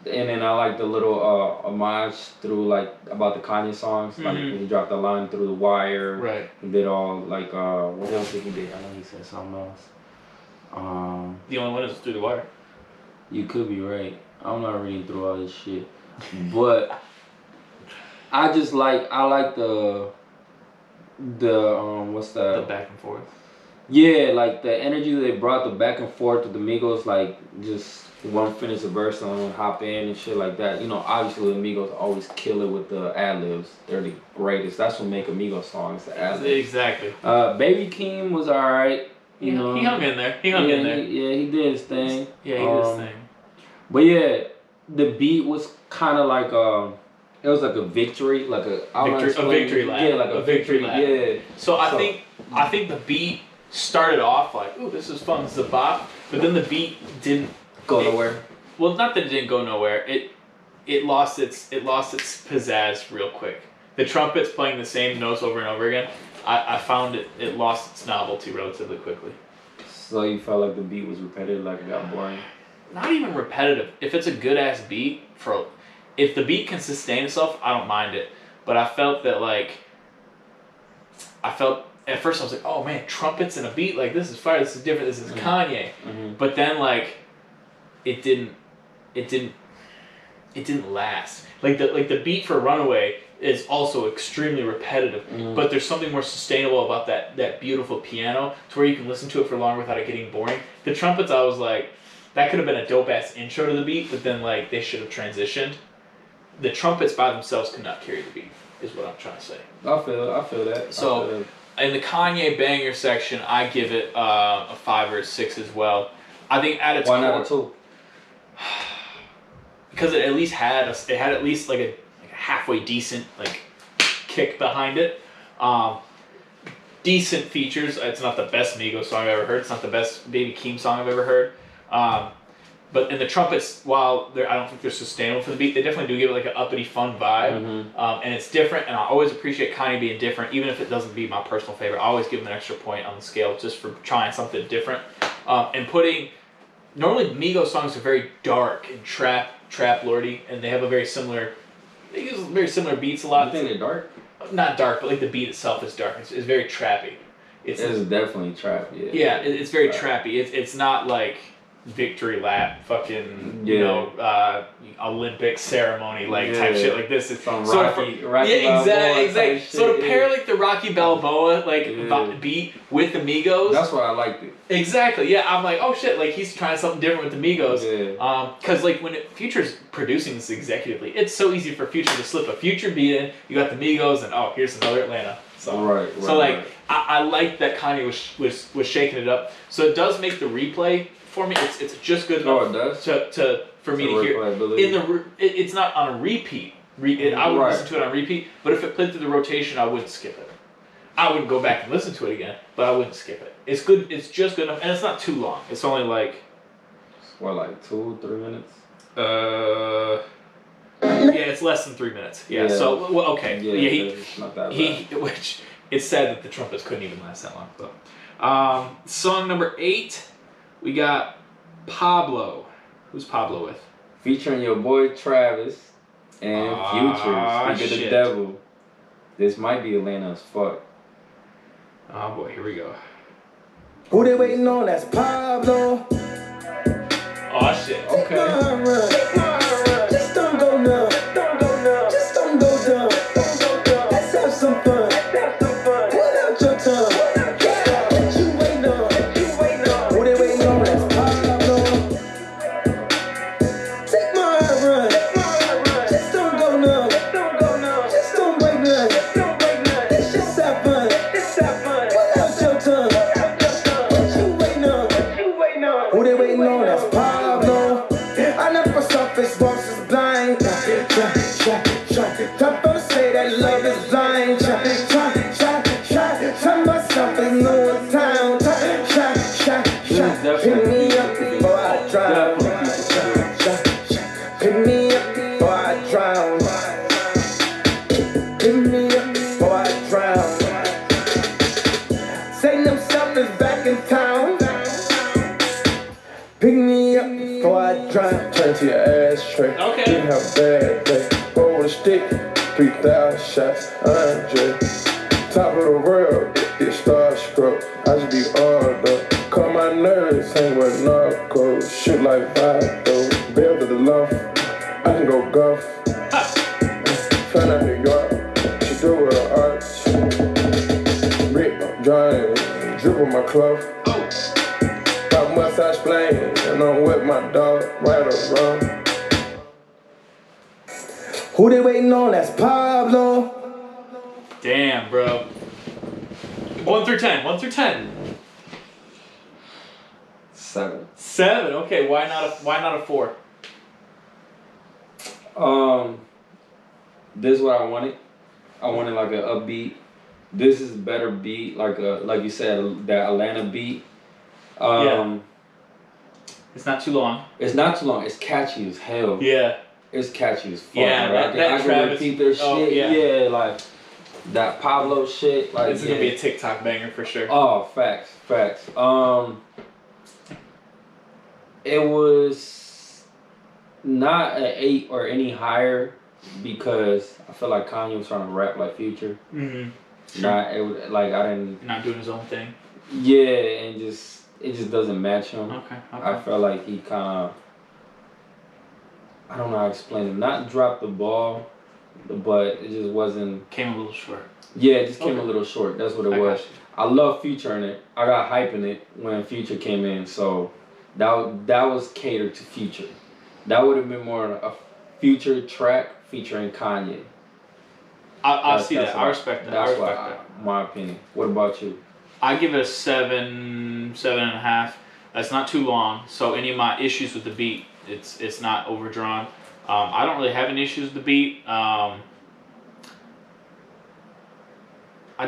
And then I like the little homage through like about the Kanye songs, like when he dropped the line through the wire. Right. He did all like what else did he do? I know he said something else. The only one is Through the Wire. You could be right. I'm not reading through all this shit, but I like the what's that? The back and forth. Yeah, like the energy that they brought, the back and forth with the Migos, like just one finish a verse and one hop in and shit like that. You know, obviously the Migos always kill it with the ad-libs. They're the greatest. That's what make a Migos song, is the ad-libs. Exactly. Baby Keem was alright. You know, he hung in there. He hung in there. He did his thing. Yeah, he did his thing. But yeah, the beat was kind of like it was like a victory, like a victory lap. Yeah, like a victory lap. Yeah. So I think the beat started off like, ooh, this is fun, this is a bop, but then the beat didn't go nowhere. Well, not that it didn't go nowhere. It lost its pizzazz real quick. The trumpets playing the same notes over and over again. I found it lost its novelty relatively quickly. So you felt like the beat was repetitive, like it got boring? Not even repetitive. If it's a good ass beat, if the beat can sustain itself, I don't mind it. But I felt that at first I was like, oh man, trumpets and a beat, like this is fire, this is different, this is Kanye. Mm-hmm. But then it didn't last. Like the beat for Runaway is also extremely repetitive, but there's something more sustainable about that beautiful piano to where you can listen to it for longer without it getting boring. The trumpets, I was like, that could have been a dope ass intro to the beat, but then they should have transitioned. The trumpets by themselves could not carry the beat, is what I'm trying to say. I feel that. So in the Kanye banger section, I give it a 5 or a 6 as well. I think at its why not a 2? Because it had at least like a halfway decent kick behind it. Decent features. It's not the best Migos song I've ever heard. It's not the best Baby Keem song I've ever heard. But in the trumpets, while I don't think they're sustainable for the beat, they definitely do give it like an uppity, fun vibe. And it's different, and I always appreciate Kanye being different, even if it doesn't be my personal favorite. I always give him an extra point on the scale just for trying something different. Normally Migos songs are very dark and trap lordy, and they have they use very similar beats a lot. You think they're dark? Not dark, but the beat itself is dark. It's very trappy. It's definitely trap, yeah. Yeah, it's very trappy. It's not like victory lap, fucking Olympic ceremony type shit like this. It's some Rocky exactly. So to pair the Rocky Balboa beat with the Migos, that's why I liked it. Exactly. Yeah, I'm like, oh shit, he's trying something different with the Migos. Yeah. Because when Future's producing this executively, it's so easy for Future to slip a Future beat in. You got the Migos, and here's another Atlanta song. Right. So I like that Kanye was shaking it up. So it does make the replay. For me, it's just good enough. It does? For me to hear. It's not on a repeat. I would listen to it on repeat, but if it played through the rotation, I wouldn't skip it. I wouldn't go back and listen to it again, but I wouldn't skip it. It's good. It's just good enough, and it's not too long. It's only 2-3 minutes? Yeah, it's less than 3 minutes. Yeah. So okay. Yeah. It's not that bad. Which it's sad that the trumpets couldn't even last that long. But song number 8. We got Pablo. Who's Pablo with? Featuring your boy Travis and Future. Speak of the devil. This might be Atlanta as fuck. Oh boy, here we go. Who they waiting on? That's Pablo. Oh shit. Okay. Just don't go numb. Just don't go dumb. Let's have some fun. Pull out your tongue. Turn to your ashtray. Okay. Give her a bad day. Roll a stick. 3,000 shots. Andre. Top of the world. Get starstruck. I just be hard up. Calm my nerves. Hang with narcos. Shit like Vado. Bell to the loft. I can go golf. Try not New York. She do with her arch. Rick, drying. Drip on my cloth. Mustache playing, and I'm with my dog, right or wrong. Who they waiting on? That's Pablo. Damn, bro. 1 through 10. 1 through 10. 7. 7. Okay, why not a 4? This is what I wanted. I wanted like an upbeat. This is better beat, like you said, that Atlanta beat. Yeah. It's not too long. It's not too long. It's catchy as hell. Yeah. It's catchy as fuck. Yeah, right? I can repeat their shit. Yeah, like that Pablo shit. Like this is gonna be a TikTok banger for sure. Oh, facts. It was not an 8 or any higher because I feel like Kanye was trying to rap like Future. Mm-hmm. Sure. Not doing his own thing. Yeah, and it just doesn't match him. Okay. I felt like he kind of, I don't know how to explain it. Not dropped the ball, but it just wasn't. Came a little short. Yeah, it just came a little short. That's what it was. I love Future in it. I got hype in it when Future came in, so that was catered to Future. That would have been more a Future track featuring Kanye. I see that. I respect that. That's my opinion. What about you? I give it a 7, 7.5. That's not too long. So any of my issues with the beat, it's not overdrawn. I don't really have any issues with the beat. I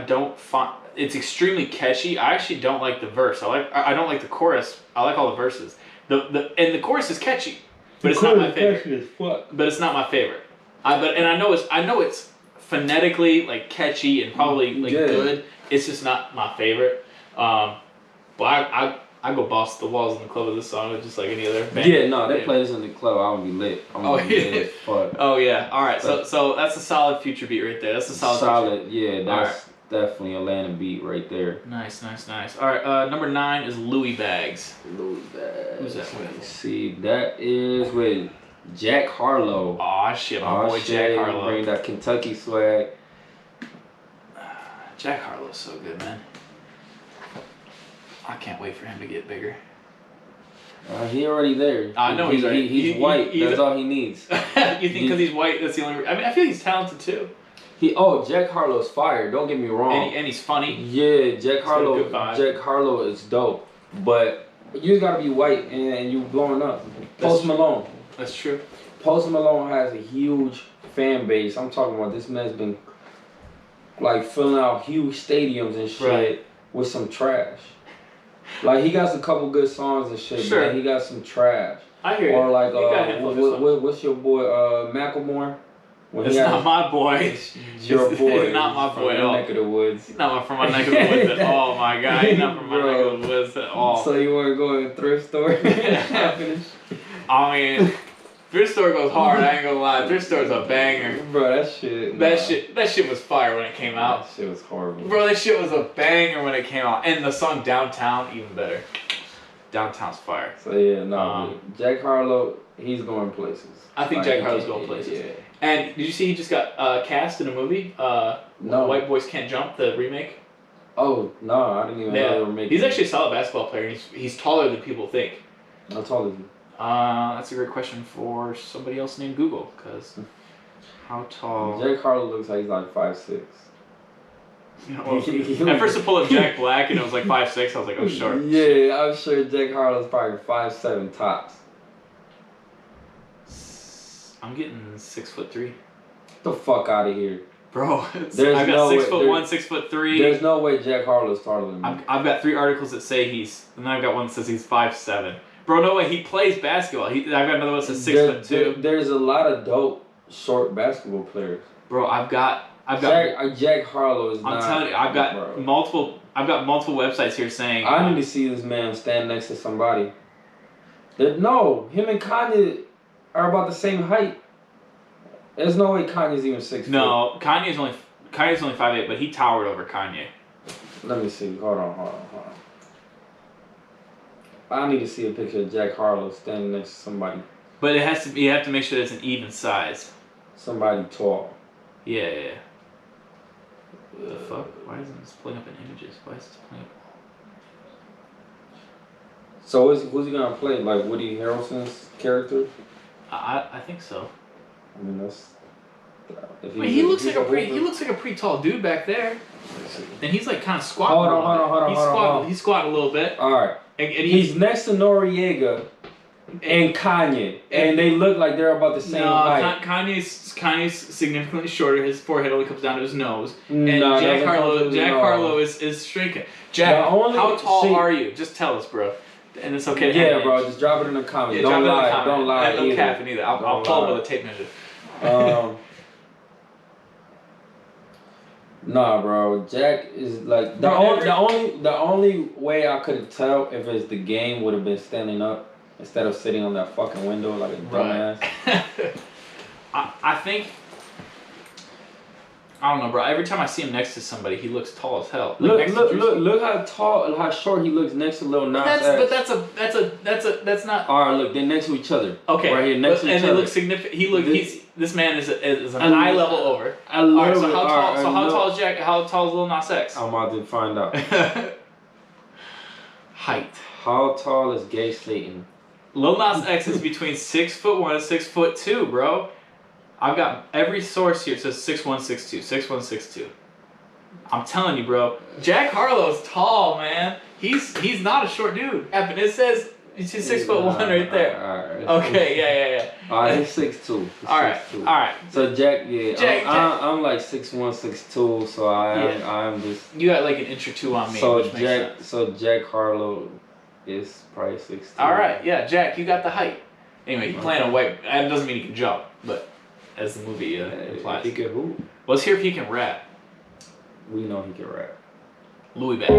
don't find it's extremely catchy. I actually don't like the verse. I don't like the chorus. I like all the verses. The chorus is catchy, but it's not my favorite. But it's not my favorite. I know it's phonetically like catchy and probably like good. It's just not my favorite. But I go boss the walls in the club with this song, just like any other band. Yeah, no, they play this in the club. I would be lit. Oh yeah. All right. So that's a solid Future beat right there. That's a solid. Future. Yeah. That's definitely a Atlanta beat right there. Nice. All right. Number 9 is Louis Bags. Louis Bags. Who's that with? Let's see, that is with Jack Harlow. Aw shit, my boy Jack Harlow. Bring that Kentucky swag. Jack Harlow's so good, man. I can't wait for him to get bigger. He already there. I know he's white. That's all he needs. You think because he's white, that's the only? I mean, I feel he's talented too. Jack Harlow's fire. Don't get me wrong. And he's funny. Yeah, Jack Harlow is dope. But you just gotta be white and you blowing up. Post Malone. That's true. Post Malone has a huge fan base. I'm talking about this man's been like filling out huge stadiums and shit with some trash. Like he got a couple good songs and shit, but he got some trash. I hear you. Or like what's your boy Macklemore? It's not my boy. It's your boy. It's not my boy at all. Neck of the woods. He's not from my neck of the woods at all, my guy. He's not from my neck of the woods at all. So you want to go in a thrift store? I mean, thrift store goes hard. I ain't gonna lie. Thrift store's a banger. Bro, that shit. That shit was fire when it came out. That shit was horrible. Bro, that shit was a banger when it came out. And the song Downtown, even better. Downtown's fire. So yeah, Jack Harlow, he's going places. I think Jack Harlow's going places. Yeah. And did you see he just got cast in a movie? No. White Boys Can't Jump, the remake. Oh no, I didn't even know they were making. He's actually a solid basketball player. He's taller than people think. How tall is he? That's a great question for somebody else named Google. Cause how tall? Jack Harlow looks like he's like 5'6". At first I pulled up Jack Black and it was like 5'6". I was like, oh short. Yeah, I'm sure Jack Harlow's probably 5'7" tops. I'm getting 6'3". Get the fuck out of here, bro. I've got 6'1", 6'3". There's no way Jack Harlow's taller than me. I've got 3 articles that say and then I've got one that says he's 5'7". Bro, no way. He plays basketball. I've got another one that says 6'2". There's a lot of dope short basketball players. Bro, I've got Jack Harlow is. I'm telling you, I've got multiple websites here saying. I need to see this man stand next to somebody. No, him and Kanye are about the same height. There's no way Kanye's even 6 feet. No, Kanye's only 5'8", but he towered over Kanye. Let me see. Hold on. I need to see a picture of Jack Harlow standing next to somebody. But it has to be. You have to make sure it's an even size. Somebody tall. Yeah. The fuck? Why isn't this pulling up in images? Why is this pulling up? So who's he gonna play? Like Woody Harrelson's character? I think so. I mean Wait, he looks like a pretty tall dude back there. And he's like kind of squatting. Hold on. He's squatting a little bit. All right. And he's next to Noriega and Kanye, and they look like they're about the same height. Kanye's significantly shorter. His forehead only comes down to his nose. And No, Jack Harlow is shrinking. Jack, how tall are you? Just tell us, bro. And it's okay to Yeah, bro. Just drop it in the comments. Don't lie. Don't lie. No capping either. I'll pull up with a tape measure. Nah, bro. Jack is like the only way I could tell if it's the game would have been standing up instead of sitting on that fucking window like a dumbass. I think. I don't know, bro. Every time I see him next to somebody, he looks tall as hell. Like Look how short he looks next to Lil Nas X. But that's not. All right, look, they're next to each other. Okay, right here next to each other. And they look significant. This man is an eye level over. Alright, so how tall is Jack? How tall is Lil Nas X? I'm about to find out. Height. How tall is Gay Satan? Lil Nas X is between 6'1" and 6'2", bro. I've got every source here. It says 6'1", 6'2", 6'1", 6'2". I'm telling you, bro. Jack Harlow's tall, man. He's not a short dude. And it says he's 6'1" right there. All right. Okay, yeah. All right, he's 6'2". All right. So Jack, I'm like 6'1", 6'2", so I'm just. You got like an inch or two on me. So which makes sense. So Jack Harlow is probably 6'2". All right, yeah, Jack, you got the height. Anyway, he's playing a white. That doesn't mean he can jump, but as the movie implies. He can hoop. Let's hear if he can rap. We know he can rap. Louis Bags.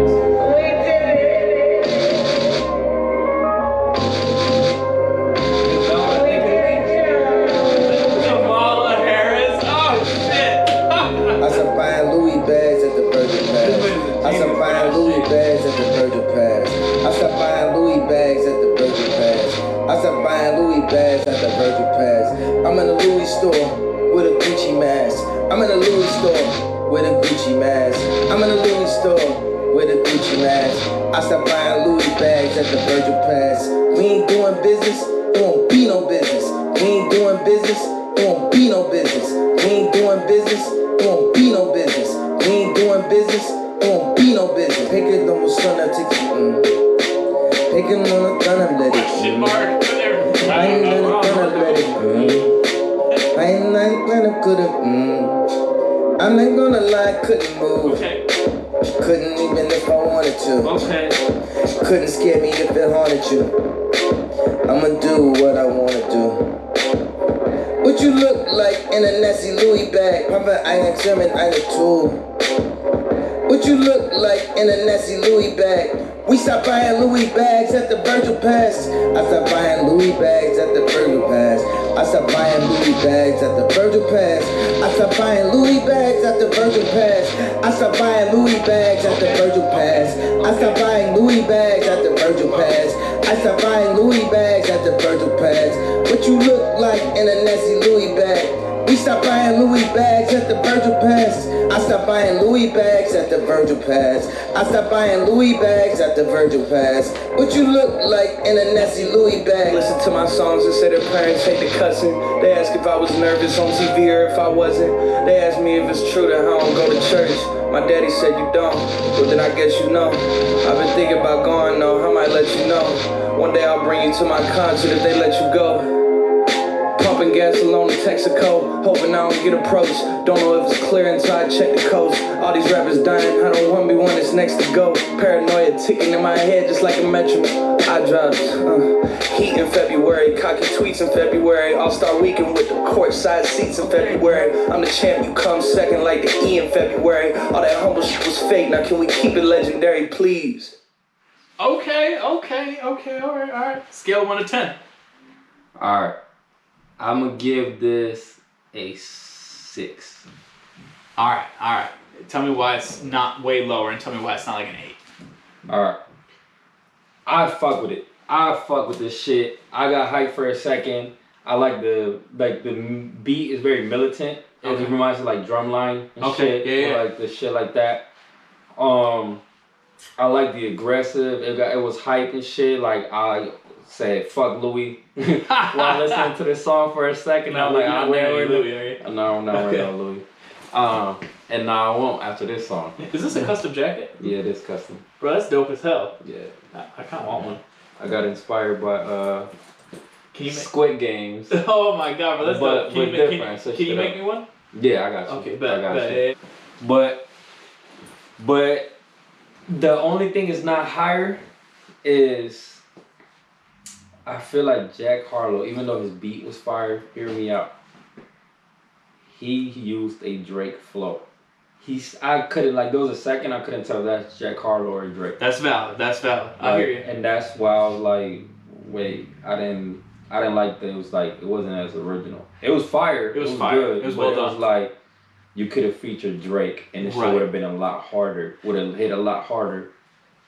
I stopped buying Louis bags at the Virgin Pass. I stopped buying Louis bags at the Virgin Pass. I stopped buying Louis bags at the Virgin Pass. I'm in a Louis store with a Gucci mask. I'm in a Louis store with a Gucci mask. I'm in a Louis store with a Gucci mask. I stopped buying Louis bags at the Virgin Pass. We ain't doing business, it won't be no business. We ain't doing business, it won't be no business. We ain't doing business, it won't be no business. We ain't doing business, it won't be no business. Pick it on the sun, I take it. Pick it on the gun, I let it. I ain't let it, gonna let it. I ain't like when I could've. I'm not gonna lie, couldn't move. Couldn't even if I wanted to. Couldn't scare me if it haunted you. I'ma do what I wanna do. What you look like in a nasty Louis bag? Papa, I ain't German, I ain't tool. What you look like in a nasty Louis bag? We stopped buying Louis bags at the Virgil Pass. I stopped buying Louis bags at the Virgil Pass. I stopped buying Louis bags at the Virgil Pass. I stopped buying Louis bags at the Virgil Pass. I stopped buying Louis bags at the Virgil Pass. I stopped buying Louis bags at the Virgil Pass. I stopped buying Louis bags at the Virgil Pass. What you look like in a nasty Louis bag? We stopped buying Louis bags at the Virgil Pass. I stopped buying Louis bags at the Virgil Pass. I stopped buying Louis bags at the Virgil Pass. What you look like in a nasty Louis bag? Listen to my songs and say their parents hate the cussing. They ask if I was nervous on TV or if I wasn't. They ask me if it's true that I don't go to church. My daddy said you don't, well then I guess you know. I've been thinking about going though, I might let you know. One day I'll bring you to my concert if they let you go. Pumping gas alone in Texaco, hoping I don't get approached. Don't know if it's clear until I check the coast. All these rappers dying, I don't want to be one that's next to go. Paranoia ticking in my head just like a metro. I dropped heat in February, cocky tweets in February, All-Star Weekend with the courtside seats in February. I'm the champ, you come second like the E in February. All that humble shit was fake, now can we keep it legendary, please? Okay, all right. Scale 1 to 10. All right. I'm gonna give this a 6. All right. Tell me why it's not way lower, and tell me why it's not like an 8. All right. I fuck with it. I fuck with this shit. I got hyped for a second. I like the beat is very militant. It reminds me of like Drumline and shit. Yeah. Like the shit like that. I like the aggressive. It was hype and shit. Like say fuck Louis while listening to this song for a second. I'm like, I'm not wearing Louis, are you? No, I'm not wearing no Louis. And now I won't after this song. Is this a custom jacket? Yeah, it is custom. Bro, that's dope as hell. Yeah. I kind of want one. I got inspired by Squid Games. Oh my god, bro, that's dope. Can you make me one? Yeah, I got you. Okay, I got you. But the only thing is not higher is I feel like Jack Harlow, even though his beat was fire, hear me out. He used a Drake flow. I couldn't, like, there was a second I couldn't tell if that's Jack Harlow or Drake. That's valid. I hear you. And that's why I was like, wait, I didn't like that. It wasn't as original. It was fire. It was fire. Good. It was well done. It was like you could have featured Drake, and it would have been a lot harder. Would have hit a lot harder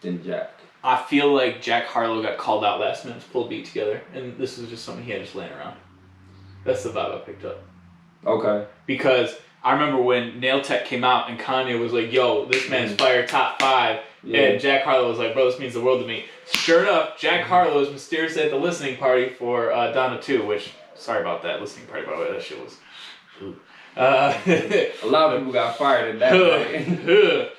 than Jack. I feel like Jack Harlow got called out last minute to pull a beat together, and this was just something he had just laying around. That's the vibe I picked up. Okay. Because I remember when Nail Tech came out and Kanye was like, yo, this man's fire top 5. Yeah. And Jack Harlow was like, bro, this means the world to me. Sure enough, Jack Harlow is mysteriously at the listening party for Donda 2, which, sorry about that listening party, by the way, that shit was... a lot of people got fired in that way.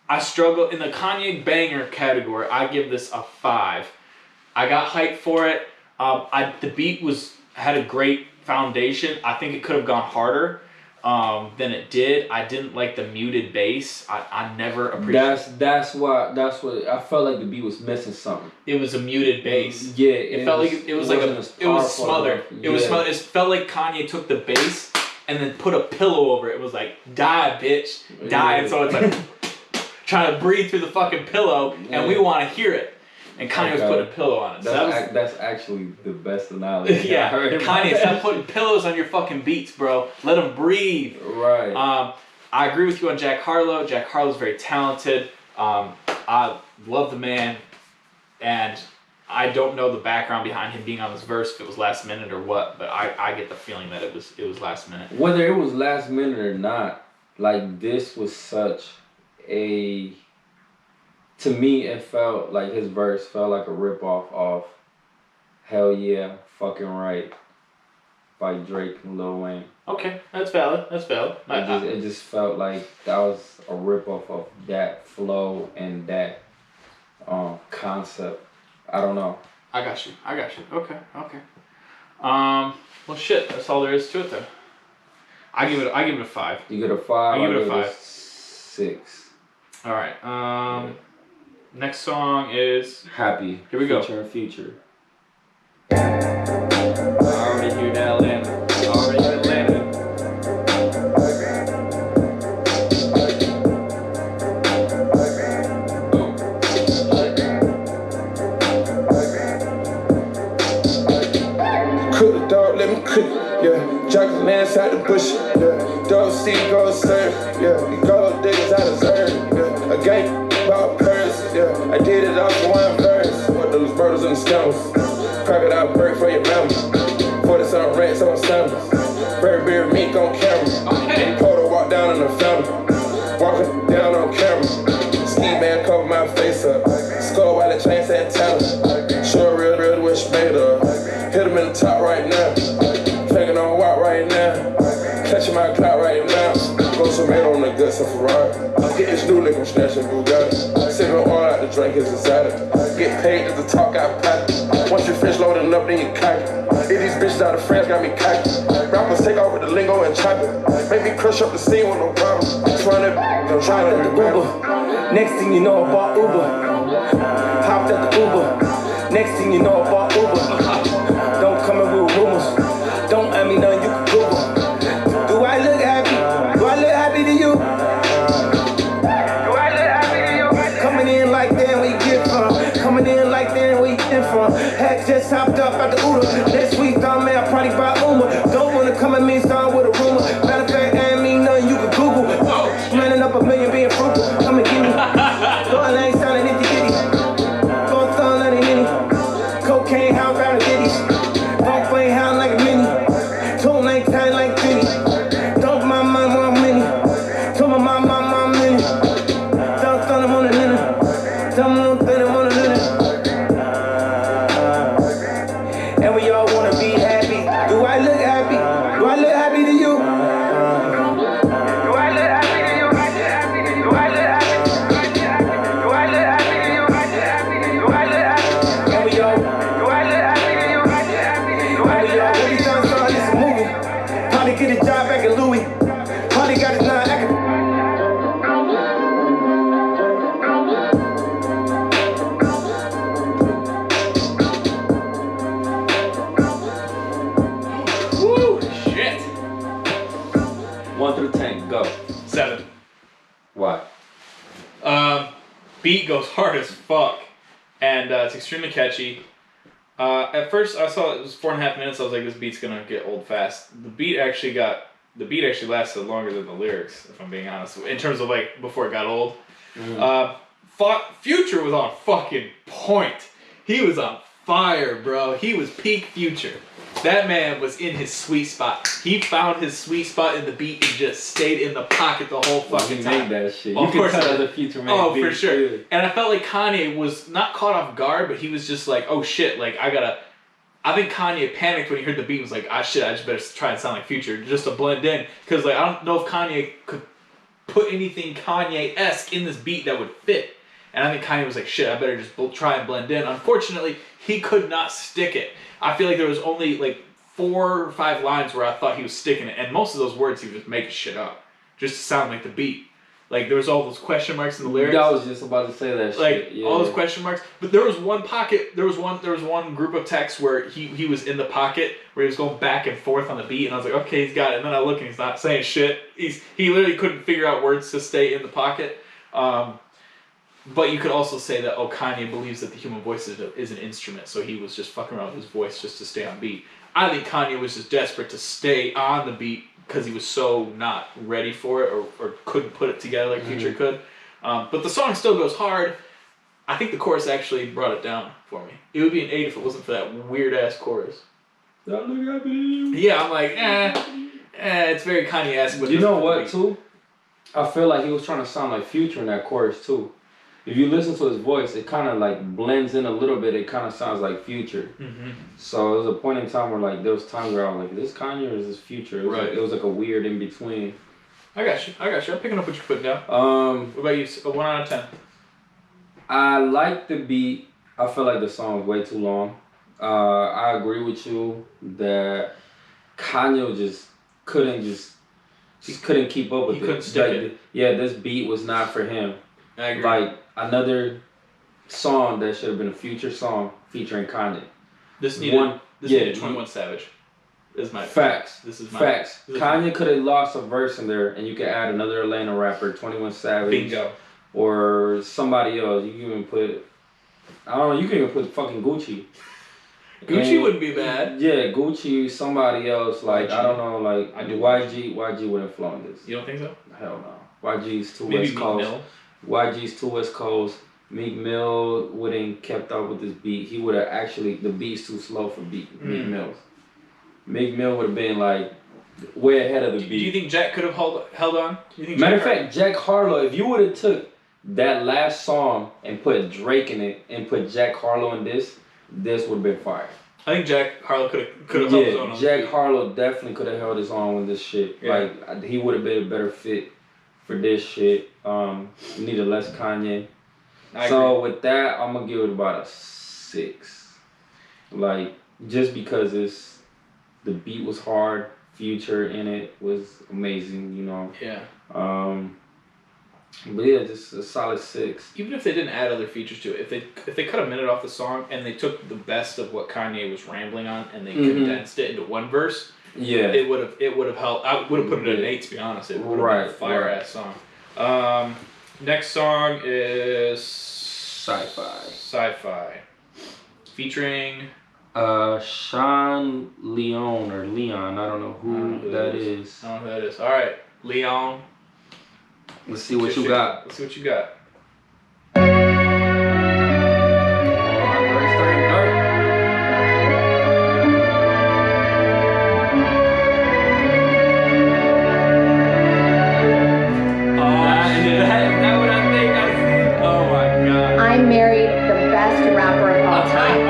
I struggle in the Kanye banger category. I give this a 5. I got hyped for it. The beat had a great foundation. I think it could have gone harder than it did. I didn't like the muted bass. I never appreciated. That's what I felt like the beat was missing something. It was a muted bass. Yeah, it felt smothered. It was smothered. It felt like Kanye took the bass and then put a pillow over it. It was like, die, bitch, die. And so it's like trying to breathe through the fucking pillow, and we want to hear it. And Kanye was putting a pillow on it. That's actually the best analogy. Yeah, Kanye, stop putting pillows on your fucking beats, bro. Let them breathe. Right. I agree with you on Jack Harlow. Jack Harlow's very talented. I love the man, and I don't know the background behind him being on this verse, if it was last minute or what, but I get the feeling that it was last minute. Whether it was last minute or not, like, this was such a... To me, it felt like his verse felt like a ripoff of Hell Yeah, Fucking Right by Drake and Lil Wayne. Okay, that's valid. It just felt like that was a ripoff of that flow and that concept. I don't know. I got you. Okay. Well, shit, that's all there is to it then. I give it a 5. You get a 5? I give it a 5. 6. All right. Next song is Happy. Here we go. Future. I already hear that Atlanta. Cook the dog, let me cook it, yeah. Jackal Lance out the bush, yeah. Dog see, go serve, yeah. You gold diggers, I deserve, yeah. A gang about purse, yeah. I did it off for one verse. What those birds and stones. Crocodile break for your mama. 40-something rats on sandals. Bear mink on camera. Okay. Photo walk down in the fountain. Walking down on camera. Ski man cover my face up. Skull while the chain said talent. Sure real wish made up. Hit him in the top right now. Taking on walk right now. Catching my clout right now. Go some man on the guts of Ferrari. Get this new nigga, I'm snatching Bugatti. Sipping oil out the drink is inside it. Get paid to the talk out pocket. Once you finish loading up, then you cock it. Hit these bitches out of France, got me cocky. Rappers take off with the lingo and chop it. Make me crush up the scene with no problem. I'm trying to Uber. Next thing you know, I bought Uber. Hopped at the Uber. Next thing you know, I bought Uber. Don't come in with rumors. Don't ask me nothing, you can Google. Do I look happy? Do I look happy to you? Do I look happy to you? Coming in like that, where you get from? Coming in like that, where you get from? Heck just hopped up at the Uber. Next week, dog man, I probably buy Uber. Don't wanna come at me, start with a rumor. Matter of fact, ain't mean nothing, you can Google. Running up $1 million, being frugal. Come and get me. Lord, I ain't sounding itty bitty. Going thumb, nothing nitty. Cocaine, how I'm driving ditties. 1 through 10, go. 7. Why? Beat goes hard as fuck, and it's extremely catchy. At first, I saw it was 4.5 minutes. I was like, this beat's gonna get old fast. The beat actually lasted longer than the lyrics, if I'm being honest. In terms of like before it got old. Future was on fucking point. He was on fire, bro. He was peak Future. That man was in his sweet spot. He found his sweet spot in the beat and just stayed in the pocket the whole fucking time. He made that shit. Well, you can tell the Future man. Oh, for sure. Too. And I felt like Kanye was not caught off guard, but he was just like, oh shit, like I think Kanye panicked when he heard the beat and was like, ah shit, I just better try and sound like Future just to blend in. Because like I don't know if Kanye could put anything Kanye-esque in this beat that would fit. And I think Kanye was like, shit, I better just try and blend in. Unfortunately, he could not stick it. I feel like there was only like 4 or 5 lines where I thought he was sticking it. And most of those words he was just making shit up. Just to sound like the beat. Like there was all those question marks in the lyrics. I was just about to say that like, shit. Yeah. All those question marks. But there was one pocket, there was one group of texts where he was in the pocket where he was going back and forth on the beat, and I was like, okay, he's got it. And then I look and he's not saying shit. He literally couldn't figure out words to stay in the pocket. But you could also say that, Kanye believes that the human voice is an instrument, so he was just fucking around with his voice just to stay on beat. I think Kanye was just desperate to stay on the beat because he was so not ready for it or couldn't put it together like Future could. But the song still goes hard. I think the chorus actually brought it down for me. It would be an 8 if it wasn't for that weird-ass chorus. Yeah, I'm like, it's very Kanye-esque. But you know what, too? I feel like he was trying to sound like Future in that chorus, too. If you listen to his voice, it kind of like blends in a little bit. It kind of sounds like Future. So there was a point in time where like there was times where I was like, "Is this Kanye or is this Future?" It was like, it was like a weird in between. I got you. I'm picking up what you're putting down. What about you? 1 out of 10. I like the beat. I feel like the song was way too long. I agree with you that Kanye just couldn't keep up with it. He couldn't stick it. Yeah, this beat was not for him. I agree. Like another song that should have been a Future song featuring Kanye. This needed 21 Savage. This is my facts. Facts. Kanye could have lost a verse in there, and you could add another Atlanta rapper, 21 Savage. Bingo. Or somebody else. You can even put, I don't know. You can even put fucking Gucci. Gucci wouldn't be bad. Yeah, Gucci. Somebody else. Like YG. I don't know. Like YG wouldn't have flown this. You don't think so? Hell no. YG's too Maybe West Coast. YG's too West Coast. Meek Mill wouldn't kept up with this beat. He would have actually, the beat's too slow for Meek Mill. Meek Mill would have been like way ahead of the beat. Do you think Jack could have held on? Matter of fact, Jack Harlow, if you would have took that last song and put Drake in it and put Jack Harlow in this would have been fire. I think Jack Harlow could have held his own on Jack Harlow definitely could have held his own with this shit. Yeah. Like he would have been a better fit for this shit. You needed less Kanye. So with that, I'm gonna give it about a 6. Like just because the beat was hard, Future in it was amazing, you know. Yeah. But yeah, just a solid 6. Even if they didn't add other features to it, if they cut a minute off the song and they took the best of what Kanye was rambling on and they condensed it into one verse, it would have helped. I would have put it at an 8 to be honest. It would have been a fire ass song. Next song is Sci-Fi. Featuring Sean Leon or Leon. I don't know who that is. I don't know who that is. Alright, Leon. Let's see what you got. Let's see what you got. I married the best rapper of all time.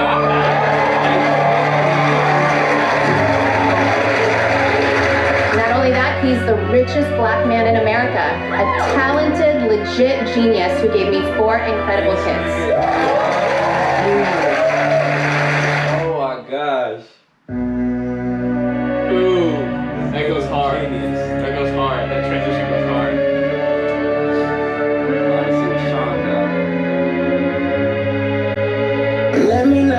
Not only that, he's the richest black man in America. A talented, legit genius who gave me 4 incredible kids. Oh my gosh. Ooh, that goes hard. That goes hard. That transition goes hard. Let me know.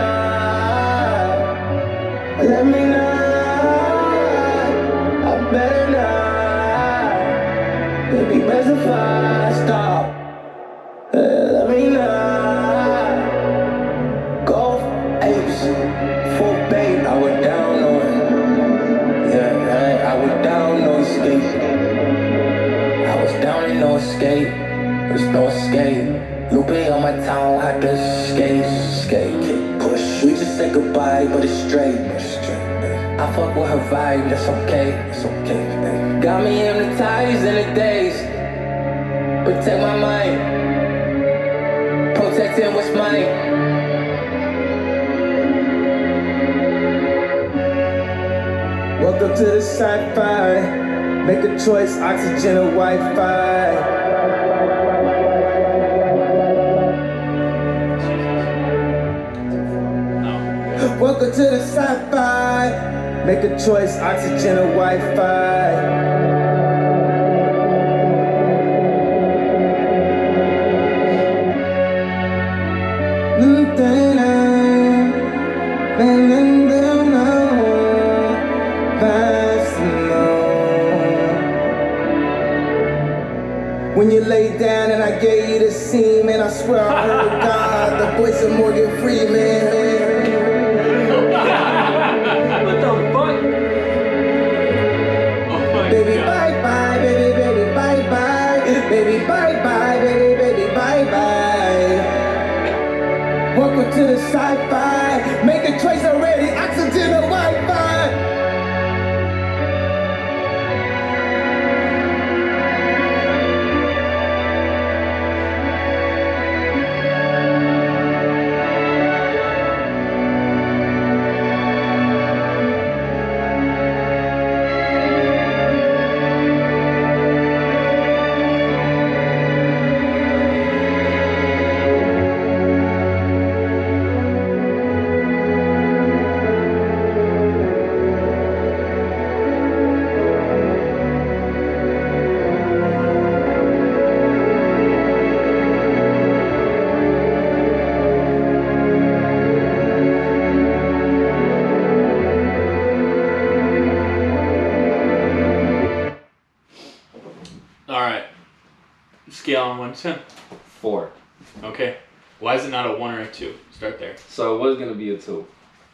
I better not. no escape. Lupe on my town, had to skate, push. We just say goodbye, but it's straight. I fuck with her vibe, that's okay. Got me hypnotized in the days. Protect my mind, protecting what's mine. Welcome to the sci-fi. Make a choice, oxygen or Wi-Fi. Welcome to the sci-fi. Make a choice, oxygen or Wi-Fi. When you lay down and I gave you the scene, man, I swear I heard God, the voice of Morgan Freeman. What the fuck? Oh baby, bye bye, baby, bye bye, baby, bye bye, baby, bye bye. Welcome to the sci-fi. Make a choice already. Oxygen or Wi-Fi. Scale on 1 to 10. 4. Okay. Why is it not a 1 or a 2? Start there. So it was gonna be a 2.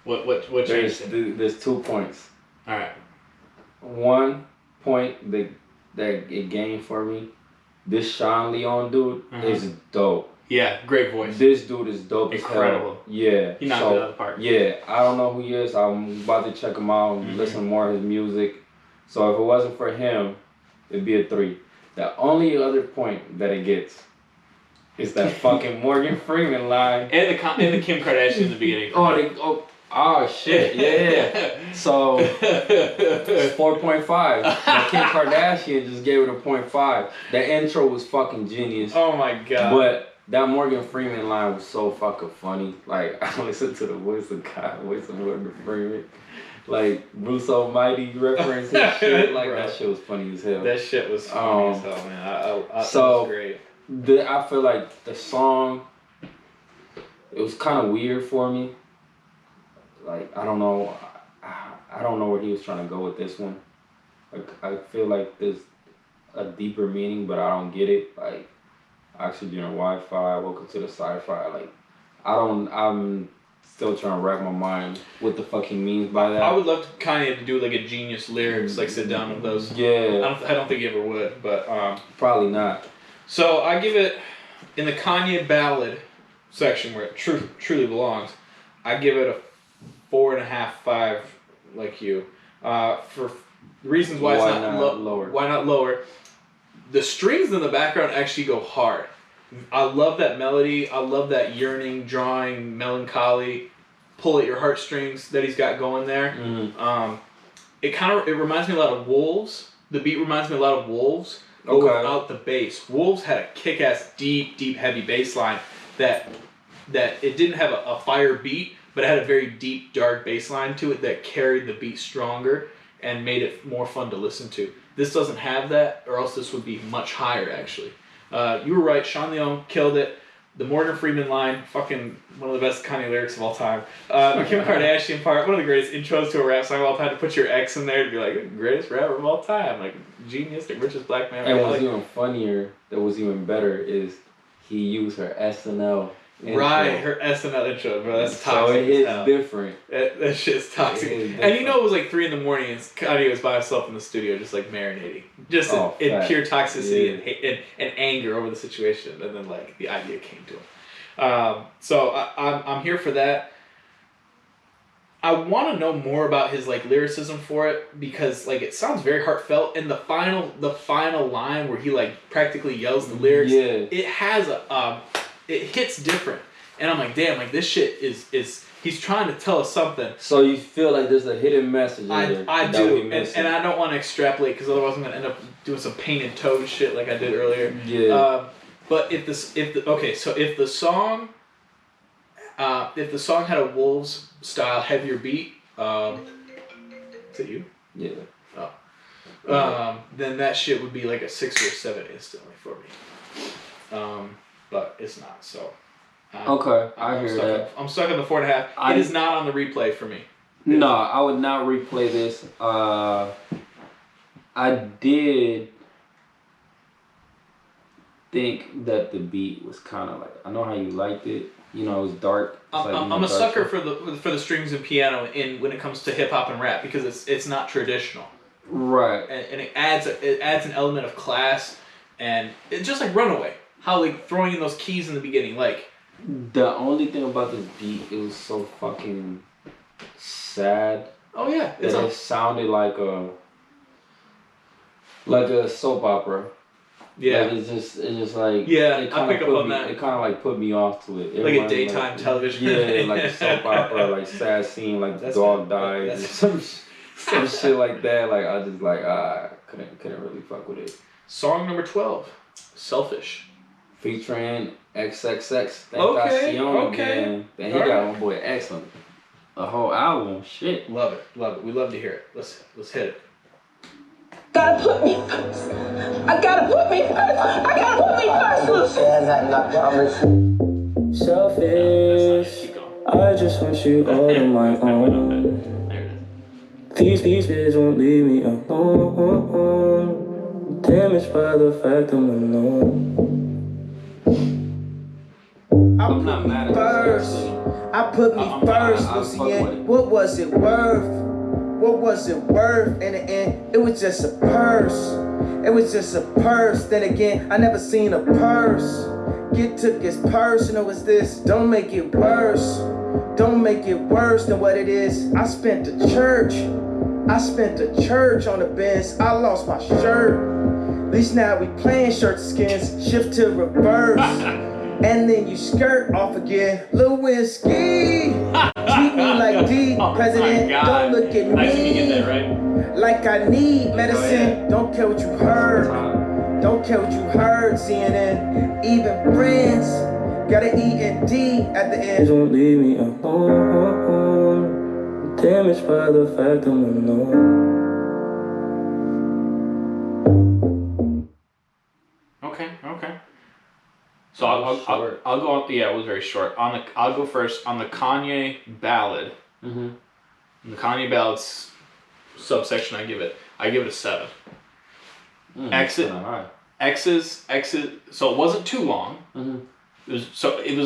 What changed it? There's 2 points. All right. 1 point that it gained for me. This Sean Leon dude is dope. Yeah, great voice. This dude is dope. Incredible. As hell. Yeah. He knocked it out of the park. Yeah, I don't know who he is. I'm about to check him out and listen more of his music. So if it wasn't for him, it'd be a 3. The only other point that it gets is that fucking Morgan Freeman line. And the Kim Kardashian in the beginning. Oh shit, yeah. So it's 4.5. The Kim Kardashian just gave it a 0.5. The intro was fucking genius. Oh my god. But that Morgan Freeman line was so fucking funny. Like I listened to the voice of Morgan Freeman. Like Bruce Almighty reference his shit. Like that shit was funny as hell. That shit was funny as hell, man. That was great. I feel like the song, it was kind of weird for me. Like I don't know where he was trying to go with this one. Like I feel like there's a deeper meaning, but I don't get it. Like oxygen or Wi-Fi, welcome to the sci-fi. Like I'm still trying to wrap my mind what the fuck he means by that. I would love Kanye to do like a genius lyrics, like sit down with those. Yeah. I don't think he ever would, but probably not. So I give it, in the Kanye ballad section where it truly belongs, I give it a 4.5, 5, like you. For reasons why it's not lower. Why not lower? The strings in the background actually go hard. I love that melody. I love that yearning, drawing, melancholy, pull at your heartstrings that he's got going there. It reminds me a lot of Wolves. The beat reminds me a lot of Wolves. But without the bass. Wolves had a kick-ass, deep, heavy bass line that it didn't have a fire beat, but it had a very deep, dark bass line to it that carried the beat stronger and made it more fun to listen to. This doesn't have that, or else this would be much higher, actually. You were right. Sean Leon killed it. The Morgan Freeman line, fucking one of the best Kanye lyrics of all time. The Kim Kardashian part, one of the greatest intros to a rap song of all time. To put your ex in there to be like, greatest rapper of all time. Like, genius, the richest black man. And what's even funnier, that was even better, is he used her SNL intro. Right, her SNL intro, bro. That's toxic. So it hits different. That shit's toxic. And you know it was like 3 a.m. and Kanye was by himself in the studio just like marinating. Just in pure toxicity and anger over the situation. And then like the idea came to him. So I'm here for that. I want to know more about his like lyricism for it because like it sounds very heartfelt, and the final line where he like practically yells the lyrics, it has it hits different, and I'm like, damn, like this shit is he's trying to tell us something. So you feel like there's a hidden message in there. I do, and I don't want to extrapolate because otherwise I'm gonna end up doing some painted toad shit like I did earlier. Yeah. But if the song had a Wolves style heavier beat, is it you? Yeah. Oh. Then that shit would be like a 6 or a 7 instantly for me. But it's not. So. I hear that. I'm stuck on the 4.5. It is not on the replay for me. No, I would not replay this. I did think that the beat was kind of like, I know how you liked it. You know, it was dark. I'm a sucker for the strings and piano when it comes to hip hop and rap because it's not traditional. Right. And it adds an element of class, and it's just like Runaway. How like throwing in those keys in the beginning, like. The only thing about this beat, it was so fucking sad. Oh yeah, it sounded like a soap opera. Yeah, like it's just like I pick up on that. It kind of like put me off to it. Like a daytime television. Yeah, like a soap opera, like sad scene, like the dog died, some shit like that. Like I just like couldn't really fuck with it. Song number 12, Selfish. Featuring XXX Tentacion again. Then he got my boy X on the whole album. Shit. Love it. We love to hear it. Let's hit it. Gotta put me first. I gotta put me first. Selfish. I just want you all on my own. These bitches won't leave me alone. Damaged by the fact I'm alone. I'm not mad at first. I put me first, Lucian. What was it worth? What was it worth? In the end, it was just a purse. It was just a purse. Then again, I never seen a purse. Get took his purse, and it was this. Don't make it worse. Don't make it worse than what it is. I spent the church on the bench. I lost my shirt. At least now we playing shirt skins. Shift to reverse. And then you skirt off again. Lil Whiskey. Treat me like D. President, don't look at me. Nice you get that right. Like I need medicine. Don't care what you heard. Don't care what you heard. CNN. Even friends. Got an E and D at the end. Don't leave me alone. Damaged by the fact I'm alone. Okay. So I'll go on. Yeah, it was very short. I'll go first on the Kanye ballad. Mm-hmm. The Kanye ballad's subsection, I give it a 7. Exes. So it wasn't too long. Mm-hmm. It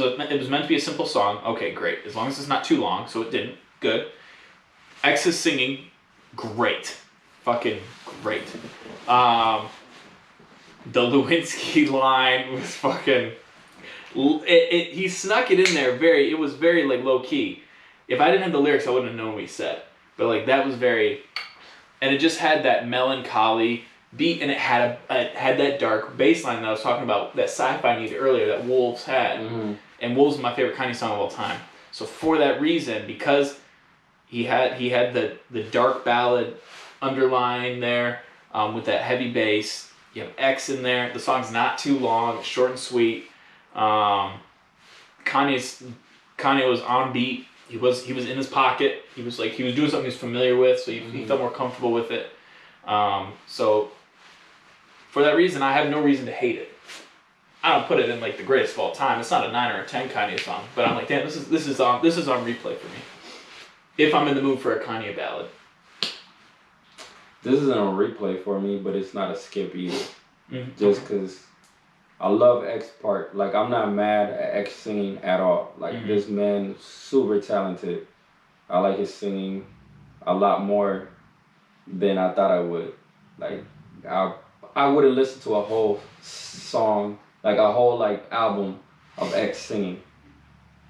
was meant to be a simple song. Okay, great. As long as it's not too long, so it didn't. Good. X's singing, great, fucking great. The Lewinsky line was fucking. He snuck it in there it was very like low key. If I didn't have the lyrics, I wouldn't have known what he said. But like that was very, and it just had that melancholy beat, and it had that dark bass line that I was talking about, that sci-fi need earlier that Wolves had. Mm-hmm. And Wolves is my favorite Kanye song of all time. So for that reason, because he had the dark ballad underlying there with that heavy bass. You have X in there. The song's not too long, short and sweet. Kanye was on beat. He was in his pocket. He was doing something he was familiar with, so he felt more comfortable with it. So for that reason, I have no reason to hate it. I don't put it in like the greatest of all time. It's not a 9 or a 10 Kanye song, but I'm like, damn, this is on replay for me. If I'm in the mood for a Kanye ballad. This isn't a replay for me, but it's not a skip either. Mm-hmm. Just because I love X part. Like, I'm not mad at X singing at all. Like, this man super talented. I like his singing a lot more than I thought I would. Like, I would have listened to a whole song, like a whole like album of X singing.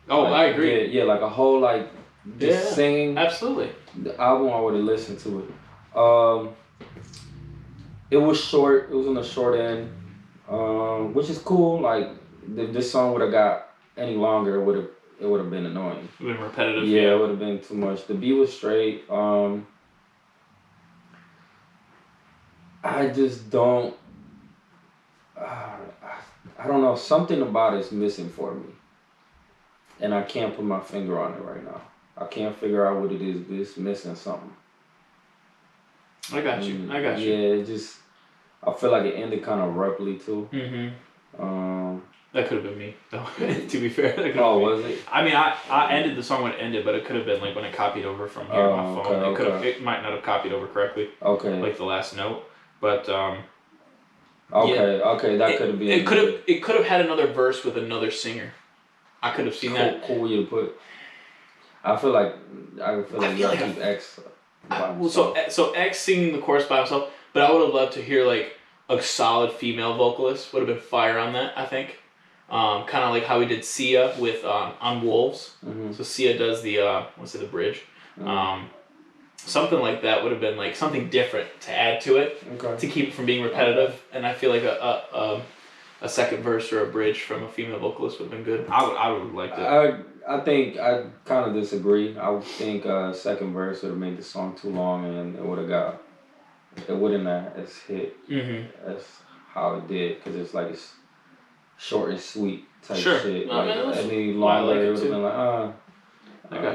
Oh, like, I agree. Yeah, like a whole like just singing. Absolutely. The album, I would have listened to it. It was short. It was on the short end, which is cool. Like, if this song would have got any longer, it would have been annoying. It would have been repetitive. Yeah, it would have been too much. The beat was straight. I just don't. I don't know. Something about it's missing for me, and I can't put my finger on it right now. I can't figure out what it is. But it's missing something. I got you. I got you. Yeah, it just. I feel like it ended kind of abruptly too. That could have been me, though. To be fair. Was it? I mean, I ended the song when it ended, but it could have been like when it copied over from here on my phone. It might not have copied over correctly. Okay. Like the last note, but Okay, that could have been. It could have had another verse with another singer. I could have seen that. Cool way to put. I feel like keep X. So X singing the chorus by himself, but I would have loved to hear like a solid female vocalist. Would have been fire on that, I think. Kind of like how we did Sia with on Wolves. So Sia does the the bridge. Something like that would have been like something different to add to it to keep it from being repetitive. And I feel like a second verse or a bridge from a female vocalist would have been good. I would like that. I think I kind of disagree. I would think second verse would have made the song too long, and it wouldn't have as hit as how it did, because it's like it's short and sweet type shit. Like, any longer, it would have been like,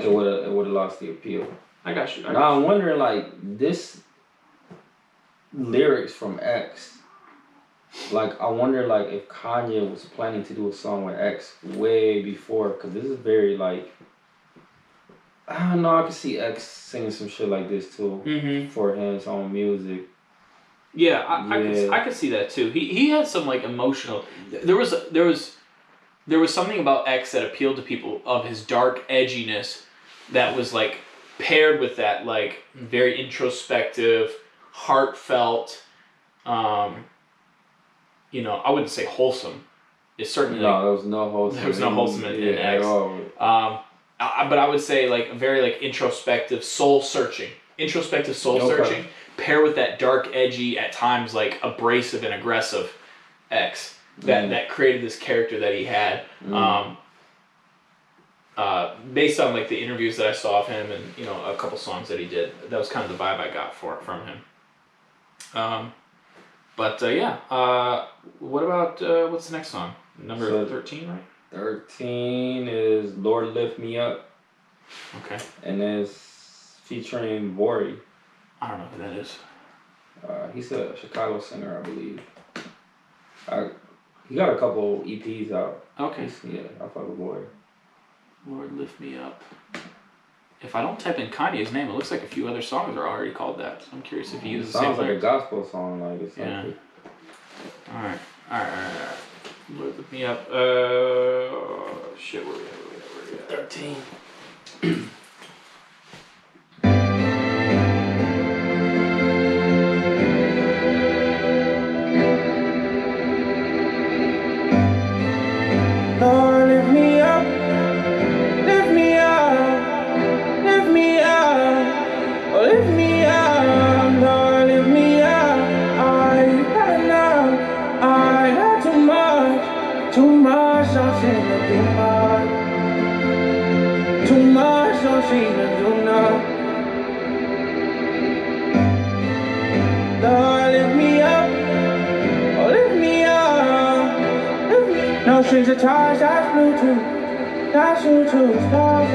it would have lost the appeal. I got you. Now I'm wondering, like, this lyrics from X. Like, I wonder, like, if Kanye was planning to do a song with X way before, because this is very, like, I don't know, I could see X singing some shit like this too for his own music. Yeah, I could see that too. He had some like emotional. There was something about X that appealed to people, of his dark edginess that was like paired with that like very introspective, heartfelt. I wouldn't say wholesome. It's certainly there was no wholesome. There was no wholesome in X. At all. But I would say like very like introspective, soul searching, pair with that dark, edgy, at times like abrasive and aggressive X that created this character that he had. Based on like the interviews that I saw of him and a couple songs that he did, that was kind of the vibe I got from him. What about what's the next song? Number 13, right? 13 is Lord Lift Me Up. Okay. And it's featuring Vori. I don't know who that is. He's a Chicago singer, I believe. He got a couple EPs out. Okay. Yeah, I fuck with Vori. Lord Lift Me Up. If I don't type in Kanye's name, it looks like a few other songs are already called that. So I'm curious if he uses the same sounds like lyrics. a gospel song, like it's Yeah. All right. Lord Lift Me Up. Shit, where we at? 13. Lord, lift me up, lift me up, lift me up, oh, lift me up, Lord, lift me up. I had enough, I had too much, I've seen it too much, I've seen it too much. Lord, lift me up, oh, lift me up. No strings attached, that's Bluetooth. That's Bluetooth, stars.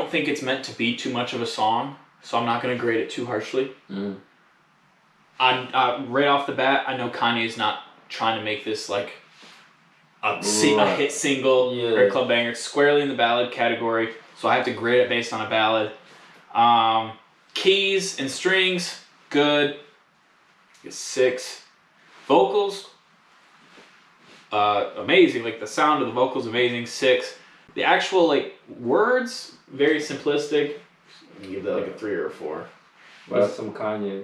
don't think it's meant to be too much of a song, so I'm not gonna grade it too harshly. Right off the bat, I know Kanye's not trying to make this like a hit single or a club banger. It's squarely in the ballad category, so I have to grade it based on a ballad. Keys and strings, good. It's 6. Vocals, amazing. Like the sound of the vocals, amazing. 6. The actual like words, very simplistic. I'm gonna give that like a 3 or a 4. Well, that's some Kanye.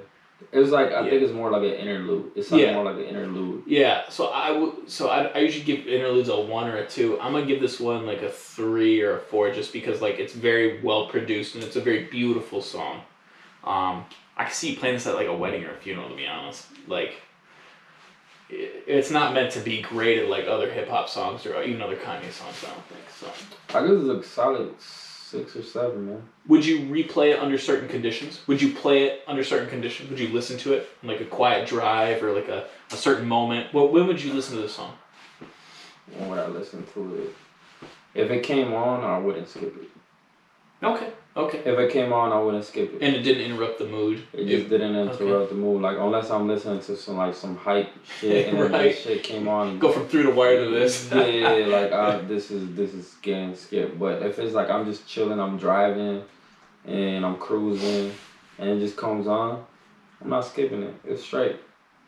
It was like I think it's more like an interlude. It's something more like an interlude. Yeah. So I usually give interludes a 1 or a 2. I'm gonna give this one like a 3 or a 4 just because like it's very well produced and it's a very beautiful song. I can see you playing this at like a wedding or a funeral, to be honest. Like it's not meant to be graded like other hip hop songs or even other Kanye songs. I don't think so. I guess it's a solid 6 or 7, man. Would you replay it under certain conditions? Would you play it under certain conditions? Would you listen to it on like a quiet drive or like a certain moment? Well, when would you listen to this song? When would I listen to it? If it came on, I wouldn't skip it. Okay. If it came on, I wouldn't skip it. And it didn't interrupt the mood? It just didn't interrupt the mood. Like, unless I'm listening to some hype shit and then that shit came on. Go from Through the Wire to this. This is getting skipped. But if it's like I'm just chilling, I'm driving, and I'm cruising, and it just comes on, I'm not skipping it. It's straight.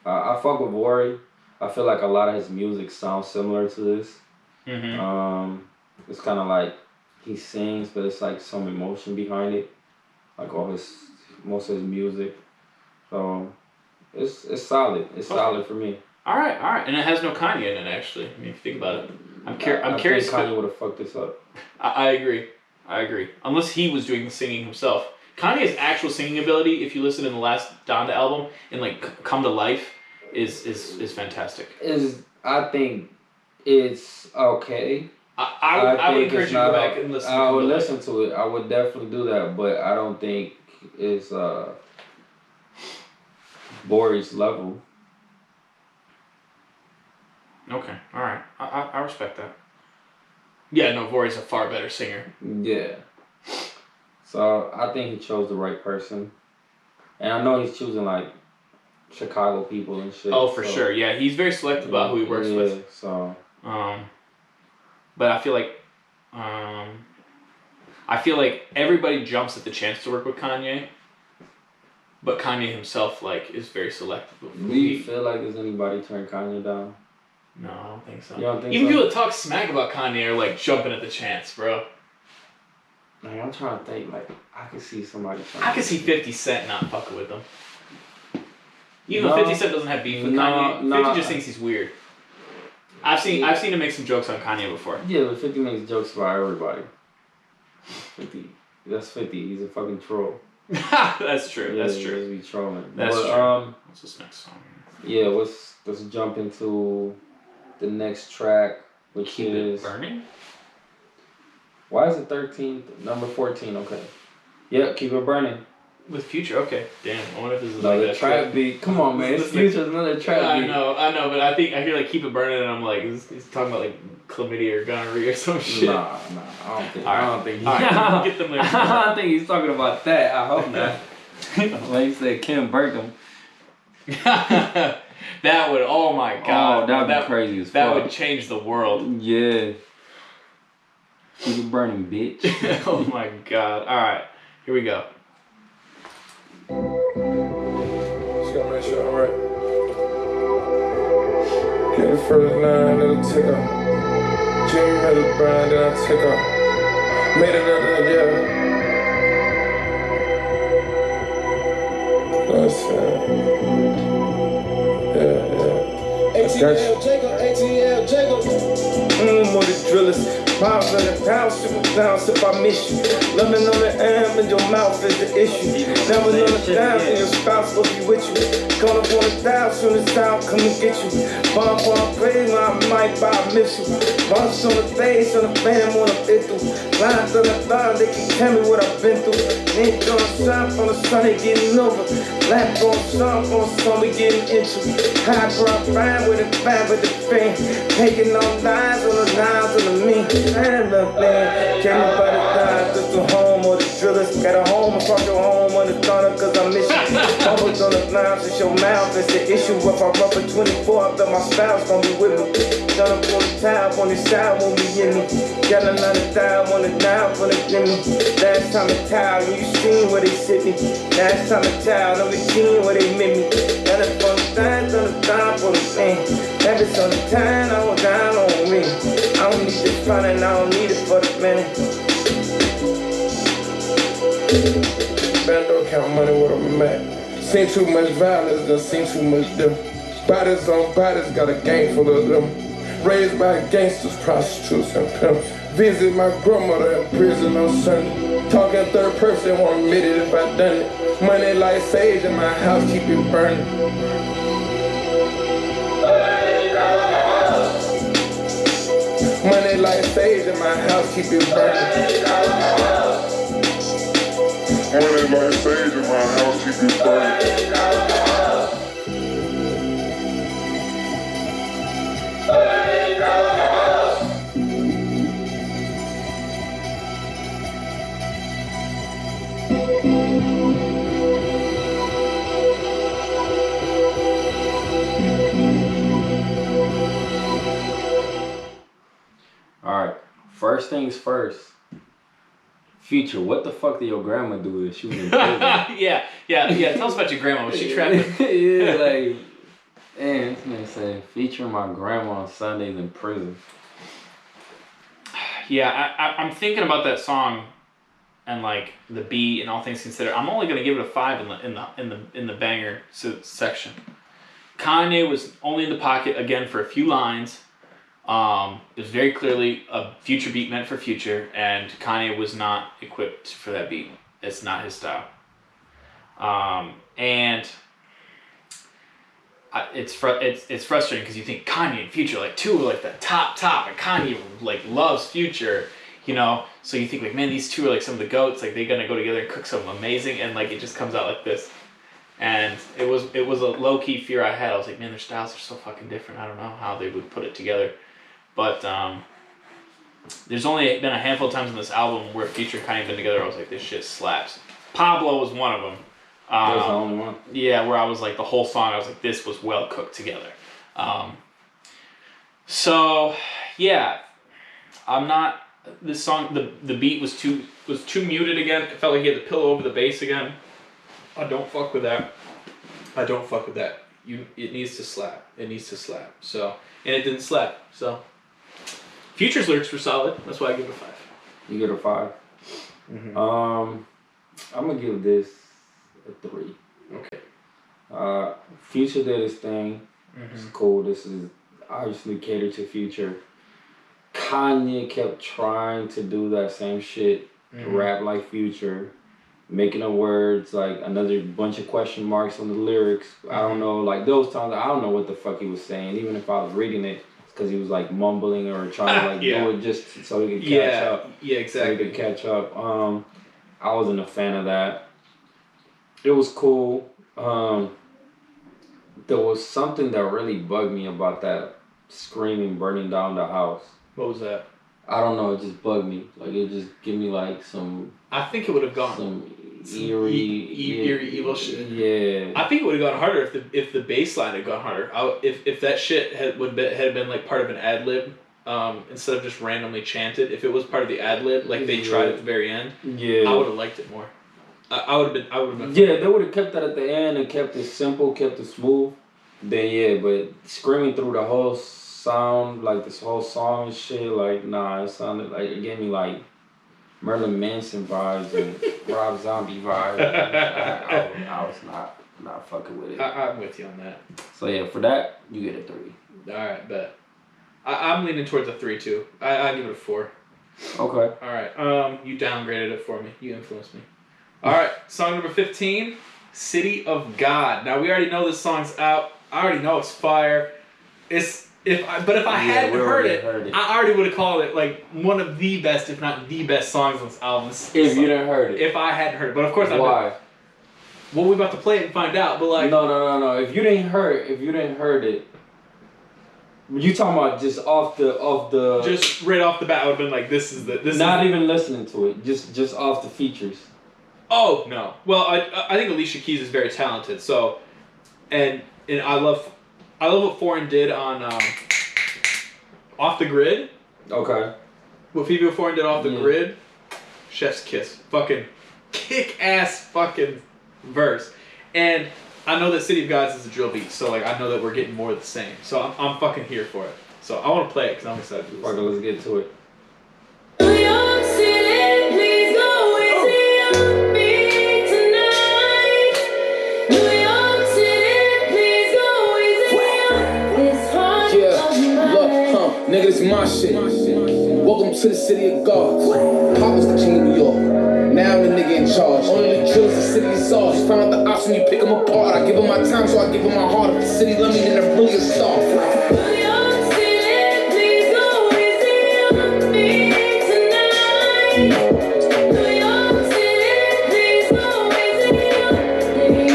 I fuck with Worry. I feel like a lot of his music sounds similar to this. It's kind of like he sings, but it's like some emotion behind it, like most of his music. So it's solid. It's solid for me. All right, and it has no Kanye in it actually. I mean, if you think about it, I'm curious. I think Kanye would have fucked this up. I agree. Unless he was doing the singing himself. Kanye's actual singing ability, if you listen to the last Donda album and like Come to Life, is fantastic. I think it's okay. I would encourage you to go back and listen. I would listen to it. I would definitely do that, but I don't think it's Boris level. Okay, all right. I respect that. Yeah, no, Vori's a far better singer. Yeah. So I think he chose the right person, and I know he's choosing like Chicago people and shit. Oh, for sure. Yeah, he's very selective about who he works with. So. But I feel like everybody jumps at the chance to work with Kanye, but Kanye himself like is very selective. Do you feel like there's anybody turn Kanye down? No, I don't think so. You don't think Even so? people that talk smack about Kanye are like jumping at the chance, bro. Like, I'm trying to think. Like, I could see somebody. I could see 50 Cent not fucking with them. Even though 50 Cent doesn't have beef with Kanye, 50 just thinks he's weird. I've seen him make some jokes on Kanye before. Yeah, but 50 makes jokes about everybody. 50. That's 50. He's a fucking troll. That's true. Yeah, that's true. He's be trolling. That's true. What's this next song? Yeah, let's jump into the next track, which Keep is It Burning? Why is it 13th? Number 14, okay. Yeah, Keep It Burning. With Future, okay. Damn, I wonder if this is no, like the that trap beat. Come on, man. It's Future's another trap beat. I know, but I hear like Keep It Burning and I'm like, he's talking about like chlamydia or gonorrhea or some shit. Nah, I don't think Get them there. I don't think he's talking about that. I hope not. When he said Kim Burkham. That would, oh my god. Oh, that would be crazy as fuck. That would change the world. Yeah. Keep it burning, bitch. Oh my god. Alright, here we go. Just gotta make sure I'm right. Hit the first line, then I take off. Jimmy had a grind, then I take off. Made another, yeah. ATL Jacob. More the drillers. Pounds on the pound, super down, sip I miss you. Loving on the arm and your mouth is the issue. Never on the down and your spouse will be with you. Gonna want to die soon as time come and get you. Bomb on a plane, I might buy a missile. Bumps on the face, on the fam, on the pistol. Lines on the line, they can tell me what I've been through. Ain't on the sun, on the sun, they getting over. Lap on sun, we getting into. High drop fine with a fan with the fan. Taking on lines on the mean. And the thing, came by the time, took the home or drillers. Got a home across your home on the thunder, cause I miss you. Bubbles on the lines, it's your mouth, it's the issue. If I run for 24, I bet my spouse gon' be with me. Done up on the tab, on the side, won't be in me. Got another thigh on the down for the gimme. Last time in town, you seen where they sit me. Last time in town, I'm seen where they met me. Got it from the signs on the time for the thing. Habits on the time, I was down on me. I don't need this fun and I don't need it for the minute. Bando count money where I'm at. Seen too much violence, done seen too much them. Bodies on bodies, got a gang full of them. Raised by gangsters, prostitutes, and pimps. Visit my grandmother in prison on Sunday. Talking third person, won't admit it if I done it. Money like sage in my house, keep it burning. Money like sage in my house, keep it burning. Money like sage in my house, keep it burning. Alright, first things first. Future, what the fuck did your grandma do if she was in prison? yeah. Tell us about your grandma. Was she trapped? Yeah, like, man, this man said, featuring my grandma on Sundays in prison. Yeah, I'm thinking about that song, and like the beat and all things considered. I'm only gonna give it a 5 in the banger section. Kanye was only in the pocket again for a few lines. It was very clearly a Future beat meant for Future, and Kanye was not equipped for that beat. It's not his style. And it's frustrating because you think Kanye and Future like two are like the top, and Kanye like loves Future, you know. So you think like, man, these two are like some of the goats. Like they're gonna go together and cook something amazing, and like it just comes out like this. And it was a low key fear I had. I was like, man, their styles are so fucking different. I don't know how they would put it together. But there's only been a handful of times in this album where Future and Kanye have been together. I was like, this shit slaps. Pablo was one of them. That was the only one. Yeah, where I was like, the whole song, I was like, this was well cooked together. So yeah, I'm not. This song, the beat was too muted again. It felt like he had to pillow over the bass again. I don't fuck with that. It needs to slap. So, and it didn't slap. So, Future's lyrics were solid. That's why I give it a 5. You get a 5. Mm-hmm. I'm gonna give this a 3. Okay. Future did his thing. Mm-hmm. It's cool. This is obviously catered to Future. Kanye kept trying to do that same shit, rap like Future, making the words like another bunch of question marks on the lyrics. I don't know, like those times I don't know what the fuck he was saying. Even if I was reading it, it's because he was like mumbling or trying to like do it just so he could catch up. Yeah, exactly. So he could catch up. I wasn't a fan of that. It was cool. There was something that really bugged me about that screaming, burning down the house. What was that? I don't know. It just bugged me. Like it just gave me like some. I think it would have gone some eerie evil shit. Yeah. I think it would have gone harder if the bass line had gone harder. If that shit had been like part of an ad lib, instead of just randomly chanted. If it was part of the ad lib, like they tried at the very end, I would have liked it more. I would have been. Yeah, they would have kept that at the end and kept it simple, kept it smooth. Then yeah, but screaming through the whole sound, like this whole song and shit, like nah, it sounded like it gave me like Marilyn Manson vibes and Rob Zombie vibes. I was not fucking with it. I'm with you on that. So yeah, for that you get a 3. All right, bet. I'm leaning towards a 3 too. I give it a 4. Okay. All right. You downgraded it for me. You influenced me. All right. Song number 15, "City of God." Now we already know this song's out. I already know it's fire. If I hadn't heard it, I already would have called it like one of the best, if not the best songs on this album. If you didn't heard it. If I hadn't heard it, but of course I. Why? Well, we're about to play it and find out. But like. No. If you didn't heard it. You talking about just off the. Just right off the bat, I would have been like, this is. Not even listening to it. Just off the features. Oh no. Well, I think Alicia Keys is very talented. So, and I love what Foreign did on Off the Grid. Okay. What Phoebe Foreign did Off the Grid. Chef's kiss. Fucking kick ass fucking verse. And I know that City of Gods is a drill beat, so like I know that we're getting more of the same. So I'm fucking here for it. So I want to play it because I'm excited to do this. Fuck it, let's get to it. New York City, please go easy on me tonight. New York City, please go easy on this heart of mine. Look, nigga, this is my shit. Welcome to the city of gods. Pop was the king of New York. Now I'm the nigga in charge. Only the killers, the city is ours. Find out the option, you pick them apart. I give them my time, so I give them my heart. If the city love me, then I'm really a star. New York City, please go easy on me tonight. New York City, please go easy on me.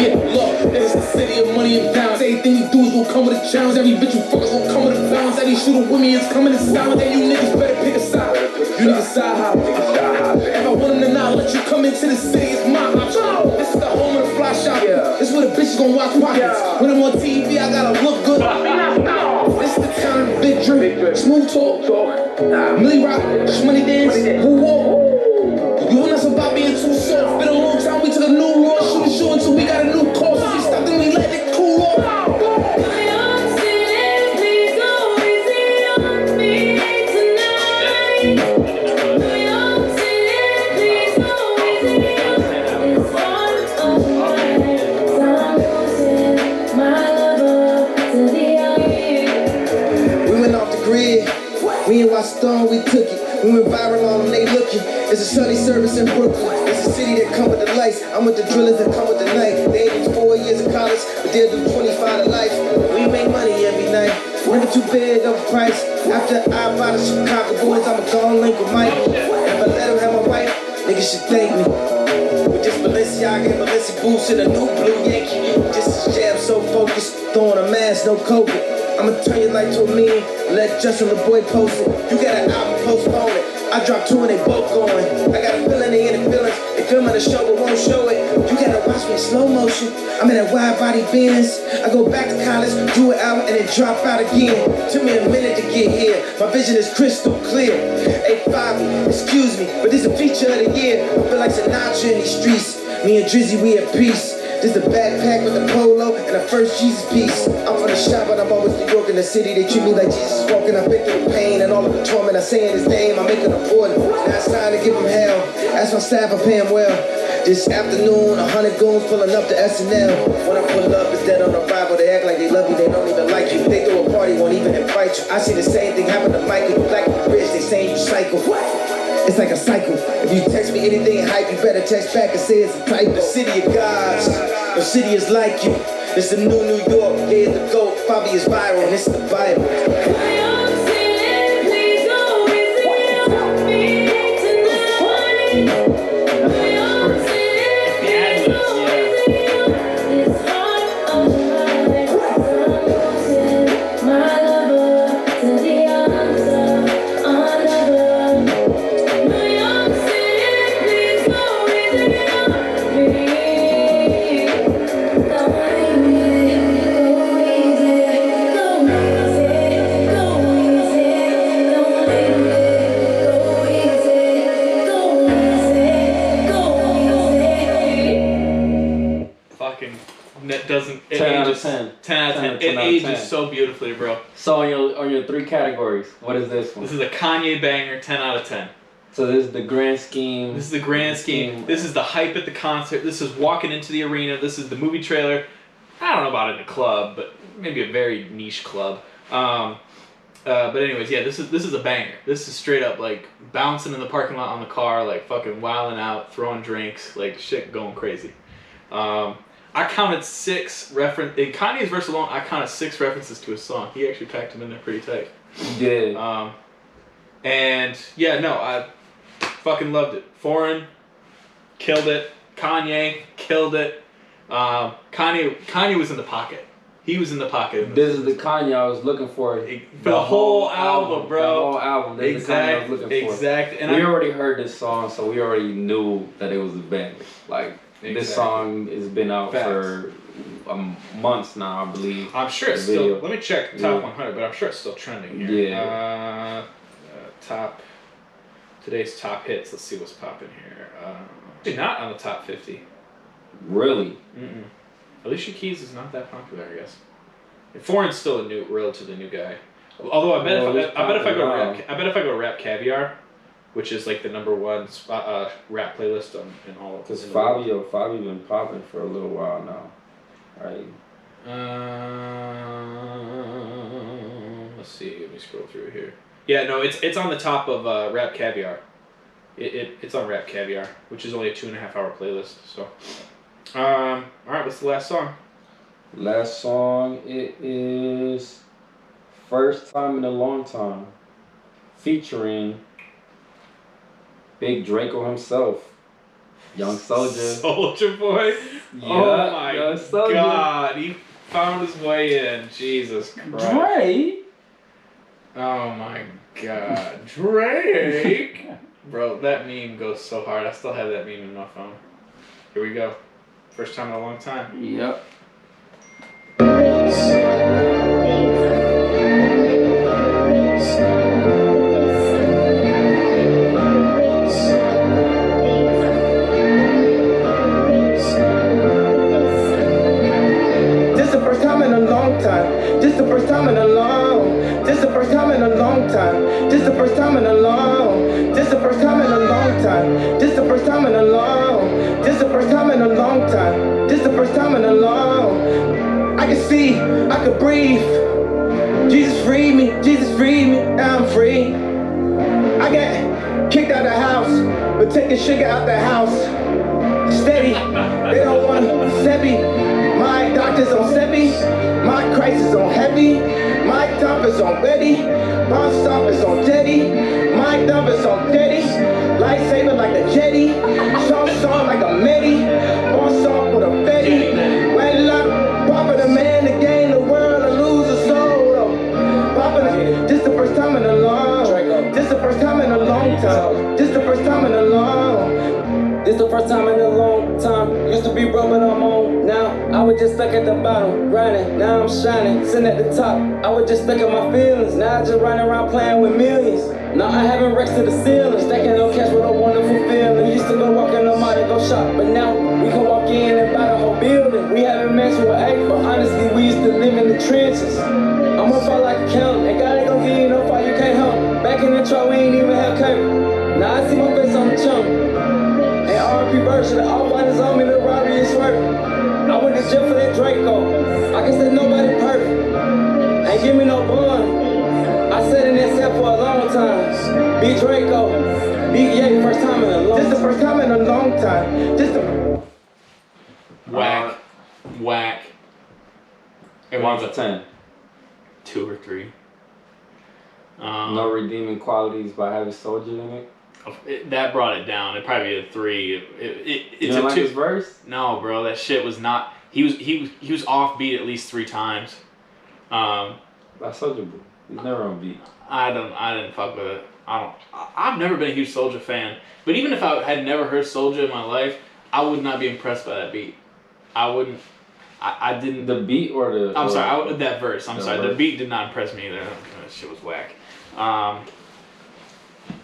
Yeah, look, this is the city of money and pounds. Everything you do is gonna come with a challenge. Every bitch you fuck is gonna come with a balance. Every shooter with me is coming in silence. And you niggas better pick a side. You niggas side hop. If I want them to not let you come into the city, it's my option. This is the home of the fly shop. This is where the bitches gonna watch pockets. When I'm on TV, I gotta look good. This is the town of the big drink. Smooth talk. Millie rock. Money dance. Who walk? You want us about being too soft. Been a long time, we took a new road. Shoot the show until we got a new course. If we stop, then we let it cool off. New York City, please go easy on me tonight. New York City, please go easy on this heart of mine. I'm losing my lover to the end. We went off the grid. We ain't watched Stone, we took it. We went viral on them, they looking. It's a Sunday service in Brooklyn. It's a city that come with the lights. I'm with the drillers that come with the knife. They ain't do 4 years of college, but they'll do 25 to life. We make money every night. Never too big of a price. After I buy the Chicago boys, I'ma go and link with Mike. If I let him have my wife, niggas should thank me. With this Balenciaga and Balenci boots and a new blue Yankee. Just a jam so focused, throwing a mask, no COVID. I'ma turn your life to a meme, let Justin LeBoy post it. You got an album, postpone it. I dropped 2 and they both going. I got a feeling they in the feelings. They filming the show but won't show it. You gotta watch me in slow motion. I'm in that wide body Benz. I go back to college, do an album and then drop out again. Took me a minute to get here. My vision is crystal clear. Hey Bobby, excuse me, but this a feature of the year. I feel like Sinatra in these streets. Me and Drizzy, we at peace. This the backpack with the polo and the first Jesus piece. I'm from the shop, but I'm always New York in the city. They treat me like Jesus walking. I've been through the pain and all of the torment. I say in his name, I make it important. Now it's time to give him hell. Ask my staff, I pay him well. This afternoon, 100 goons pulling up to SNL. When I pull up, it's dead on arrival. They act like they love you, they don't even like you. They throw a party, won't even invite you. I see the same thing happen to Michael. You black and rich, they saying you psycho. It's like a cycle. If you text me anything hype, you better text back and say it's a type. The city of gods, no city is like you. It's the new New York, yeah, the GOAT. Bobby is viral, and it's the Bible. New York City, please go easy on me tonight. New York City, please go easy on this heart of mine. I'm losing my lover to the arms of another. New York City, please go easy on me. Fucking that doesn't. It 10 out of ages, 10. 10 out of 10. 10 It out of ages 10. so beautifully, bro. So on your 3 categories, what is this one? This is a Kanye banger, 10 out of 10. So this is the grand scheme. This is the grand scheme. This is the hype at the concert. This is walking into the arena. This is the movie trailer. I don't know about it in a club, but maybe a very niche club. But anyways, yeah, this is a banger. This is straight up like bouncing in the parking lot on the car, like fucking wilding out, throwing drinks, like shit going crazy. I counted 6 reference in Kanye's verse alone. I counted 6 references to his song. He actually packed them in there pretty tight. He did. And yeah, no, I fucking loved it. Foreign, killed it. Kanye, killed it. Kanye was in the pocket. He was in the pocket. This is the Kanye I was looking for. The whole album, bro. The whole album. This is the Kanye I was looking for. Exactly. And we already heard this song, so we already knew that it was a banger. Like, this song has been out for months now, I believe. I'm sure it's still. Let me check top 100, but I'm sure it's still trending here. Yeah. Today's top hits. Let's see what's popping here. Actually, not on the top 50. Really? Mm-mm. Alicia Keys is not that popular, I guess. And Foreign's still a relatively new guy. Although I bet if I go to Rap Caviar, which is like the #1 rap playlist in all of. Because Fabio been popping for a little while now, right? Let's see. Let me scroll through here. Yeah, no, it's on the top of Rap Caviar. It's on Rap Caviar, which is only a 2.5-hour playlist. So, all right, what's the last song? Last song, it is First Time in a Long Time, featuring Big Draco himself, Young Soulja. Soulja Boy? Yeah, oh my Soulja. God, he found his way in. Jesus Christ. Drake? Oh my God. Drake? Bro, that meme goes so hard. I still have that meme in my phone. Here we go. First time in a long time. Yep. This the first time in a long time. This the first time in a long. This the first time in a long time. This the first time in a long. This the first time in a long time. This the first time in a long. This the first time in a long time. This the first time in a long. I can see, I can breathe. Jesus freed me, now I'm free. I got kicked out of the house, but taking sugar out the house. Steady, they don't want to set me. My doctor's on Sebi, my crisis on heavy. My top is on ready, my stop is on Teddy. My dump is on Teddy, lightsaber like a jetty. Song like a Medi, boss off with a Betty. Well up, Papa the man to gain the world or lose a soul though. Papa, this the first time in a long. This the first time in a long time. This the first time in a long. This the first time in a long time. Used to be broke, but I'm on now. I was just stuck at the bottom, grinding. Now I'm shining, sitting at the top. I was just stuck in my feelings. Now I just running around playing with millions. Now I haven't racks to the ceiling, stacking no cash with a wonderful feeling. We used to go walk in the mall and go shop, but now we can walk in and buy the whole building. We haven't matched with eight, but honestly we used to live in the trenches. I'm up like a count, and God ain't gon' give you no fight, you can't help. Back in the truck, we ain't even have cable. Now I see my face on the chump. And R.P. version, the all-white is on me, the robbery is swerving. I went to jail for that Draco. I guess there's nobody perfect. Ain't give me no bun. I sat in that cell for a long time. Big Draco, Big Ye, first time in a long time. This the first time in a long time. This the Whack. Whack. 1 to 10. 2 or 3. No redeeming qualities by having Soulja in it. That brought it down. It probably a 3. It's you don't a like 2. his verse? No, bro, that shit was not. He was offbeat at least 3 times. By Soulja Boy. He's never on beat. I didn't fuck with it. I've never been a huge Soulja fan. But even if I had never heard Soulja in my life, I would not be impressed by that beat. I wouldn't. I didn't. The beat or the? I'm sorry. That verse. I'm sorry. Verse. The beat did not impress me either. That shit was whack.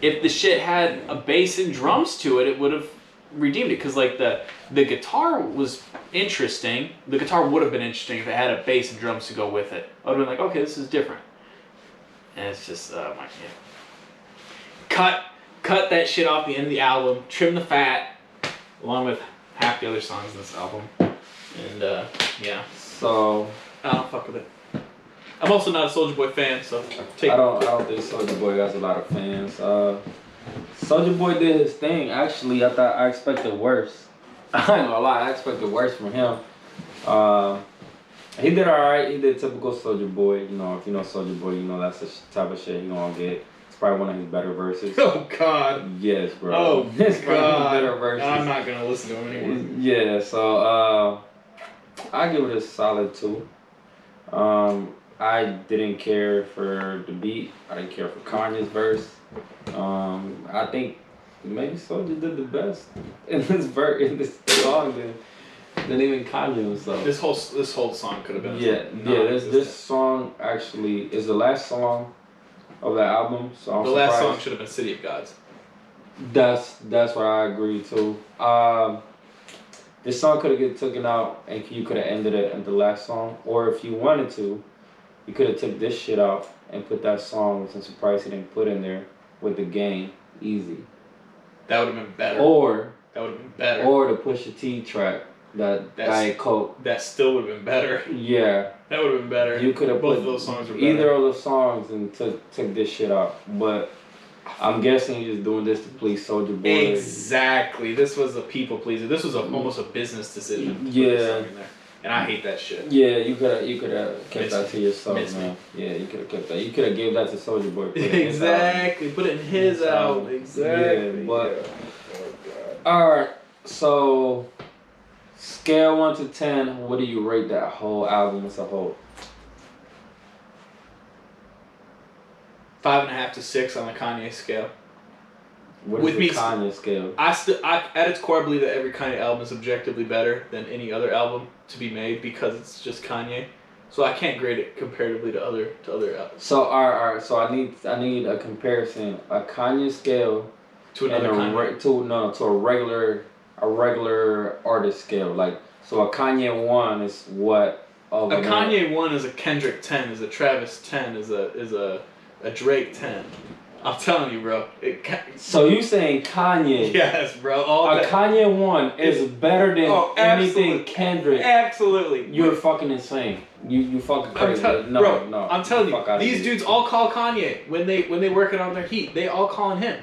If the shit had a bass and drums to it, it would have redeemed it. Because like the guitar was interesting. The guitar would have been interesting if it had a bass and drums to go with it. I would have been like, okay, this is different. And it's just cut that shit off the end of the album. Trim the fat, along with half the other songs in this album. And yeah. So I don't fuck with it. I'm also not a Soulja Boy fan, so I don't think Soulja Boy has a lot of fans. Soulja Boy did his thing. Actually, I expected worse. I ain't gonna lie, I expected worse from him. He did alright. He did typical Soulja Boy. You know, if you know Soulja Boy, you know that's the type of shit he gonna get. It's probably one of his better verses. Oh God. Yes, bro. Oh it's God. Better verses. I'm not gonna listen to him anymore. Yeah, so I give it a solid 2. I didn't care for the beat. I didn't care for Kanye's verse. I think maybe Soulja did the best in this song than even Kanye was. So This whole song could have been. This song actually is the last song of the album. So I'm the surprised. last song should have been "City of Gods." That's what I agree to. This song could have get taken out and you could have ended it in the last song, or if you wanted to, you could have took this shit out and put that song, which I'm surprised he didn't put in there, with the Game, Easy. That would have been better. Or Or the Pusha T track, that Diet Coke. That still would have been better. Yeah. That would have been better. You could have both put of those songs were better. either of those songs and took this shit out. But I'm guessing he's just doing this to please Soulja Boy. Exactly. This was a people pleaser. This was almost a business decision. To put this song in there. And I hate that shit. Yeah, you could have kept that to yourself, man. Yeah, you could have kept that. You could have gave that to Soulja Boy. Exactly. Put it in his album. Exactly. Yeah, but all right. So scale 1 to 10. What do you rate that whole album as a whole? 5.5 to 6 on the Kanye scale. What is the Kanye scale? I at its core believe that every Kanye album is objectively better than any other album to be made because it's just Kanye. So I can't grade it comparatively to other albums. So all right. So I need a comparison. A Kanye scale To another Kanye. To a regular artist scale. Like, so a Kanye 1 is what? A Kanye 1 is a Kendrick 10, is a Travis 10, is a Drake 10. I'm telling you, bro. So you saying Kanye? Yes, bro. Kanye 1 is better than anything Kendrick. Absolutely. You're fucking insane. You fucking crazy. No. I'm telling you, these dudes all call Kanye when they working on their heat. They all calling him.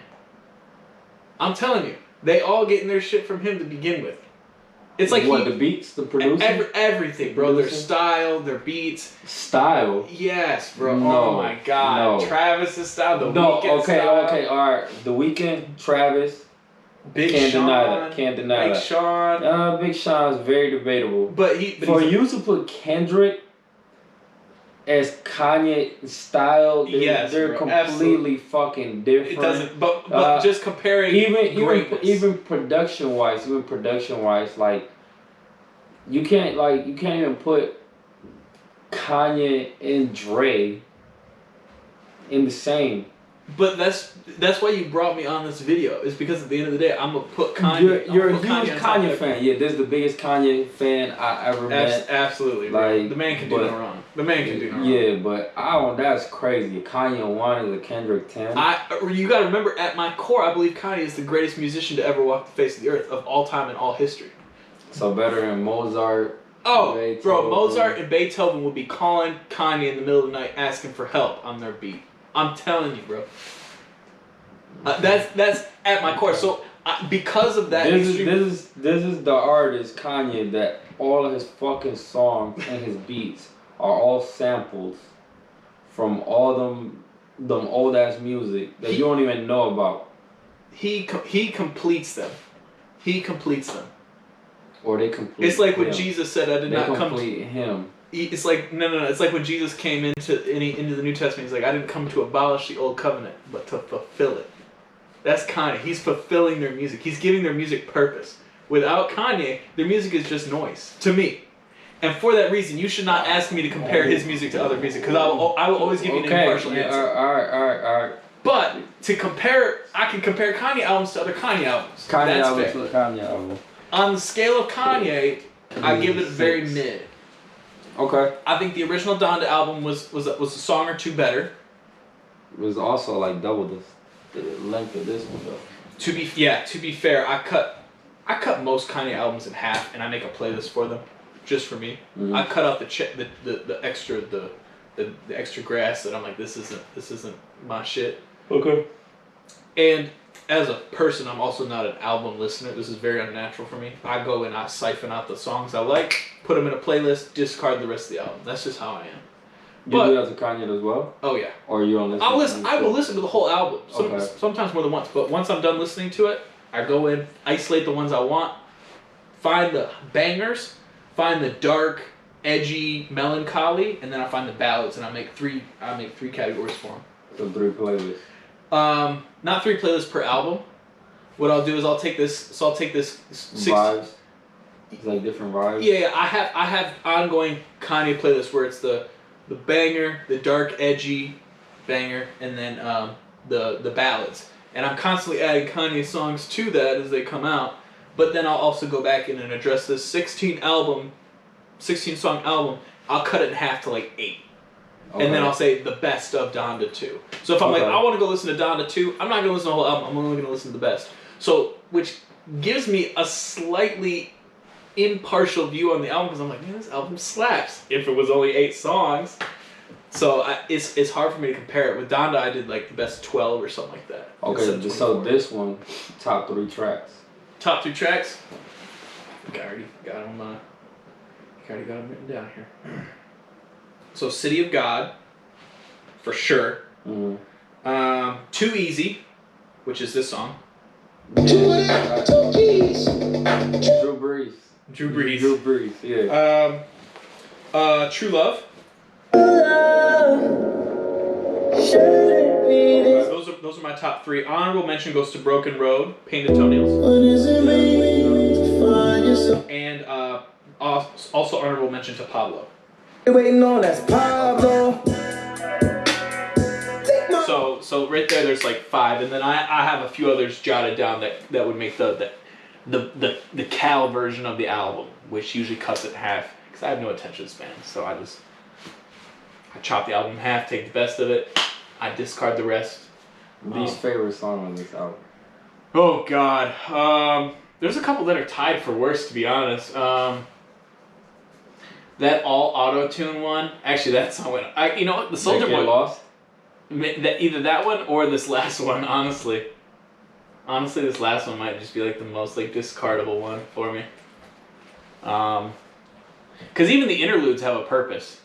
I'm telling you, they all getting their shit from him to begin with. It's like the beats, the producing, everything, bro. Their style, their beats. Style. Yes, bro. No, oh my God. no. Travis's style, the Weeknd style. Okay, all right. The Weeknd, Travis. Can't deny that. Sean. Big Sean's very debatable. But you to put Kendrick as Kanye style, they're completely fucking different. It doesn't. But just comparing even production wise, like you can't even put Kanye and Dre in the same. But that's why you brought me on this video. Is because at the end of the day, I'm gonna put Kanye. You're a huge Kanye fan. Yeah, this is the biggest Kanye fan I ever met. Absolutely, like the man can do no wrong. The man can do no wrong. Yeah, but that's crazy. Kanye 1 is a Kendrick 10. You gotta remember, at my core, I believe Kanye is the greatest musician to ever walk the face of the earth of all time and all history. So better than Mozart. Oh, Beethoven. bro, Mozart and Beethoven would be calling Kanye in the middle of the night asking for help on their beat. I'm telling you, bro. That's at my core. So because of that, this is the artist Kanye that all of his fucking songs and his beats are all samples from all them old ass music that you don't even know about. He completes them. He completes them. Or they complete. It's like him. when Jesus said, "I did not come to complete him." It's like no. It's like when Jesus came into the New Testament. He's like, I didn't come to abolish the old covenant, but to fulfill it. That's Kanye. He's fulfilling their music. He's giving their music purpose. Without Kanye, their music is just noise to me. And for that reason, you should not ask me to compare his music to other music because I will always give you an impartial answer. All right. But to compare, I can compare Kanye albums to other Kanye albums. Kanye album. On the scale of Kanye, I give it very mid. Okay. I think the original Donda album was a song or two better. It was also like double the length of this one though. To be fair, I cut most Kanye albums in half and I make a playlist for them, just for me. Mm-hmm. I cut out the extra grass that I'm like, this isn't my shit. Okay. And as a person, I'm also not an album listener. This is very unnatural for me. I go and I siphon out the songs I like, put them in a playlist, discard the rest of the album. That's just how I am. You do that to Kanye as well? Oh yeah. Or you don't listen? I will listen to the whole album. Okay. Sometimes more than once. But once I'm done listening to it, I go in, isolate the ones I want, find the bangers, find the dark edgy, melancholy, and then I find the ballads, and I make three categories for them. So 3 playlists. Not 3 playlists per album. What I'll do is I'll take this 60 vibes. It's like different vibes. Yeah, I have ongoing Kanye playlists where it's the banger, the dark, edgy banger, and then the ballads. And I'm constantly adding Kanye songs to that as they come out. But then I'll also go back in and address this 16 song album. I'll cut it in half to like 8. Okay. And then I'll say the best of Donda 2. So if I'm like, I want to go listen to Donda 2, I'm not going to listen to the whole album. I'm only going to listen to the best. So, which gives me a slightly impartial view on the album because I'm like, man, this album slaps. If it was only 8 songs. So it's hard for me to compare it. With Donda, I did like the best 12 or something like that. Okay, so this one, top 3 tracks. Top 3 tracks? I think I already got them. Written down here. So City of God, for sure. Mm-hmm. Too Easy, which is this song. Drew Brees, yeah. True Love. Those are my top 3. Honorable mention goes to Broken Road, Painted Toenails. And also honorable mention to Pablo. Waiting on that's Pablo. So right there, there's like 5, and then I have a few others jotted down that would make the Cal version of the album, which usually cuts it in half because I have no attention span. So I chop the album in half, take the best of it, I discard the rest. Least favorite song on this album? Oh God, there's a couple that are tied for worst, to be honest. That all auto-tune one, actually that song went. You know what, the Soulja Boy Lost. Either that one or this last one, honestly. Honestly, this last one might just be like the most like discardable one for me. Because even the interludes have a purpose.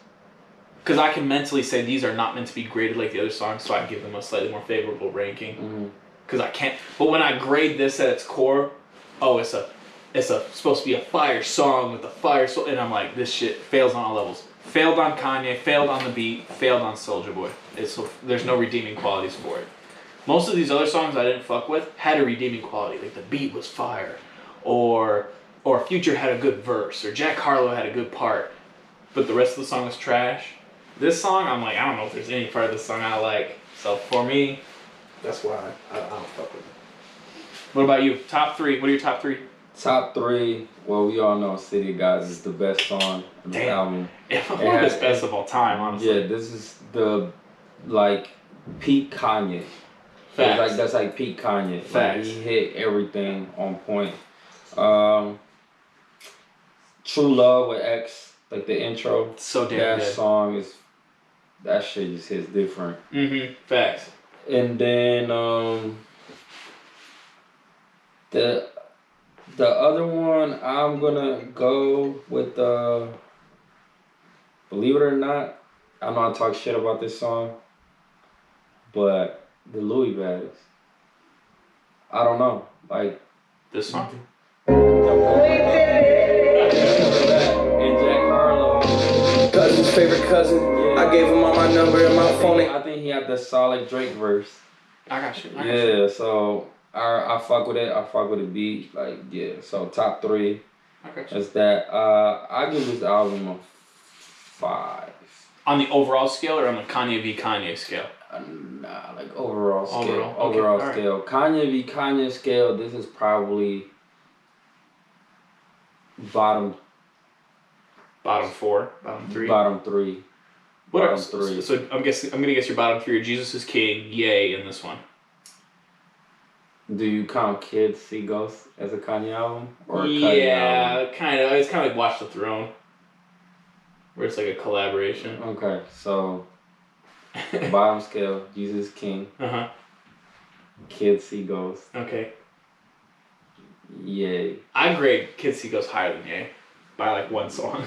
Because I can mentally say these are not meant to be graded like the other songs, so I give them a slightly more favorable ranking. Because I can't. But when I grade this at its core, it's supposed to be a fire song with a fire soul, and I'm like, this shit fails on all levels. Failed on Kanye, failed on the beat, failed on Soulja Boy. There's no redeeming qualities for it. Most of these other songs I didn't fuck with had a redeeming quality, like the beat was fire, or Future had a good verse, or Jack Harlow had a good part, but the rest of the song was trash. This song, I'm like, I don't know if there's any part of this song I like. So for me, that's why I don't fuck with it. What about you? Top 3. What are your top 3? Top 3. Well, we all know "City of God" is the best song on the album. It's the best of all time, honestly. Yeah, this is the peak Kanye. Facts. That's like peak Kanye. Facts. He hit everything on point. True Love with X, like the intro. So damn good. That song is. That shit just hits different. Facts. And then the other one, I'm gonna go with believe it or not, I know I talk shit about this song, but the Louis bags. I don't know, like this song. And Jack Harlow. Cousin's favorite cousin. Yeah. I gave him all my number and my phone. I think he had the solid Drake verse. I got you. So I fuck with it. I fuck with the beat. Like, yeah. So top 3. I got you. That's that. I give this album a 5. On the overall scale or on the Kanye v. Kanye scale? Nah, like overall scale. Overall scale. Right. Kanye v. Kanye scale, this is probably bottom 4, bottom 3. Bottom 3. What bottom are, 3. So I'm gonna guess your bottom 3 are Jesus is King, Yay, in this one. Do you count Kids See Ghosts as a Kanye album? Or a Kanye album? kind of. It's kind of like Watch the Throne, where it's like a collaboration. Okay, so bottom scale, Jesus King. Kids See Ghosts. Okay. Yay. I grade Kids See Ghosts higher than Yay by like 1 song.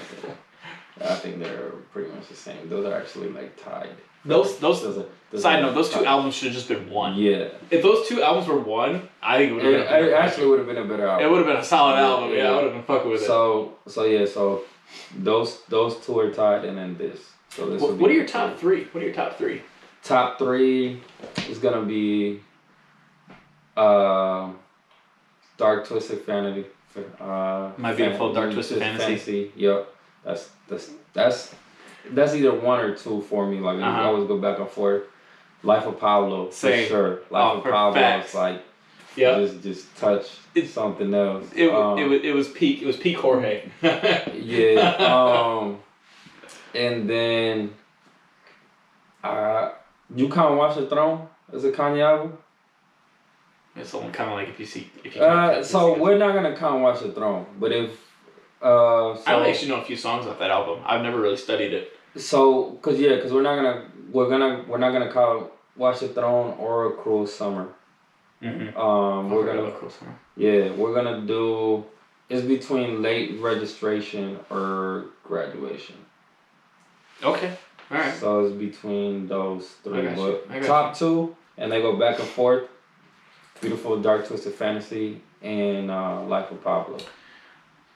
I think they're pretty much the same. Those are actually like tied. Those side note, those 2 albums should have just been 1. Yeah. If those 2 albums were 1, I think it would have been. It actually would have been a better album. It would have been a solid album. Yeah, I would have been fucking with it. So those two are tied, and then this. So this. What are your top three? What are your top three? Top three is gonna be Dark Twisted Fantasy. My Beautiful Dark Twisted Fantasy. Yep. That's either one or two for me. Like I always go back and forth. Life of Pablo, Same. for sure. Life of Pablo is like just touch something else. It was peak Jorge. Yeah. And then you can't watch the Throne as a Kanye album. It's only kind of like if you so we're not gonna count Watch the Throne, but if I only actually know a few songs off that album. I've never really studied it. So, cause we're not gonna call Watch the Throne or Cruel Summer. Mm-hmm. We're gonna do. It's between late registration or graduation. Okay. All right. So it's between those three. But top two, and they go back and forth. Beautiful Dark Twisted Fantasy and Life of Pablo.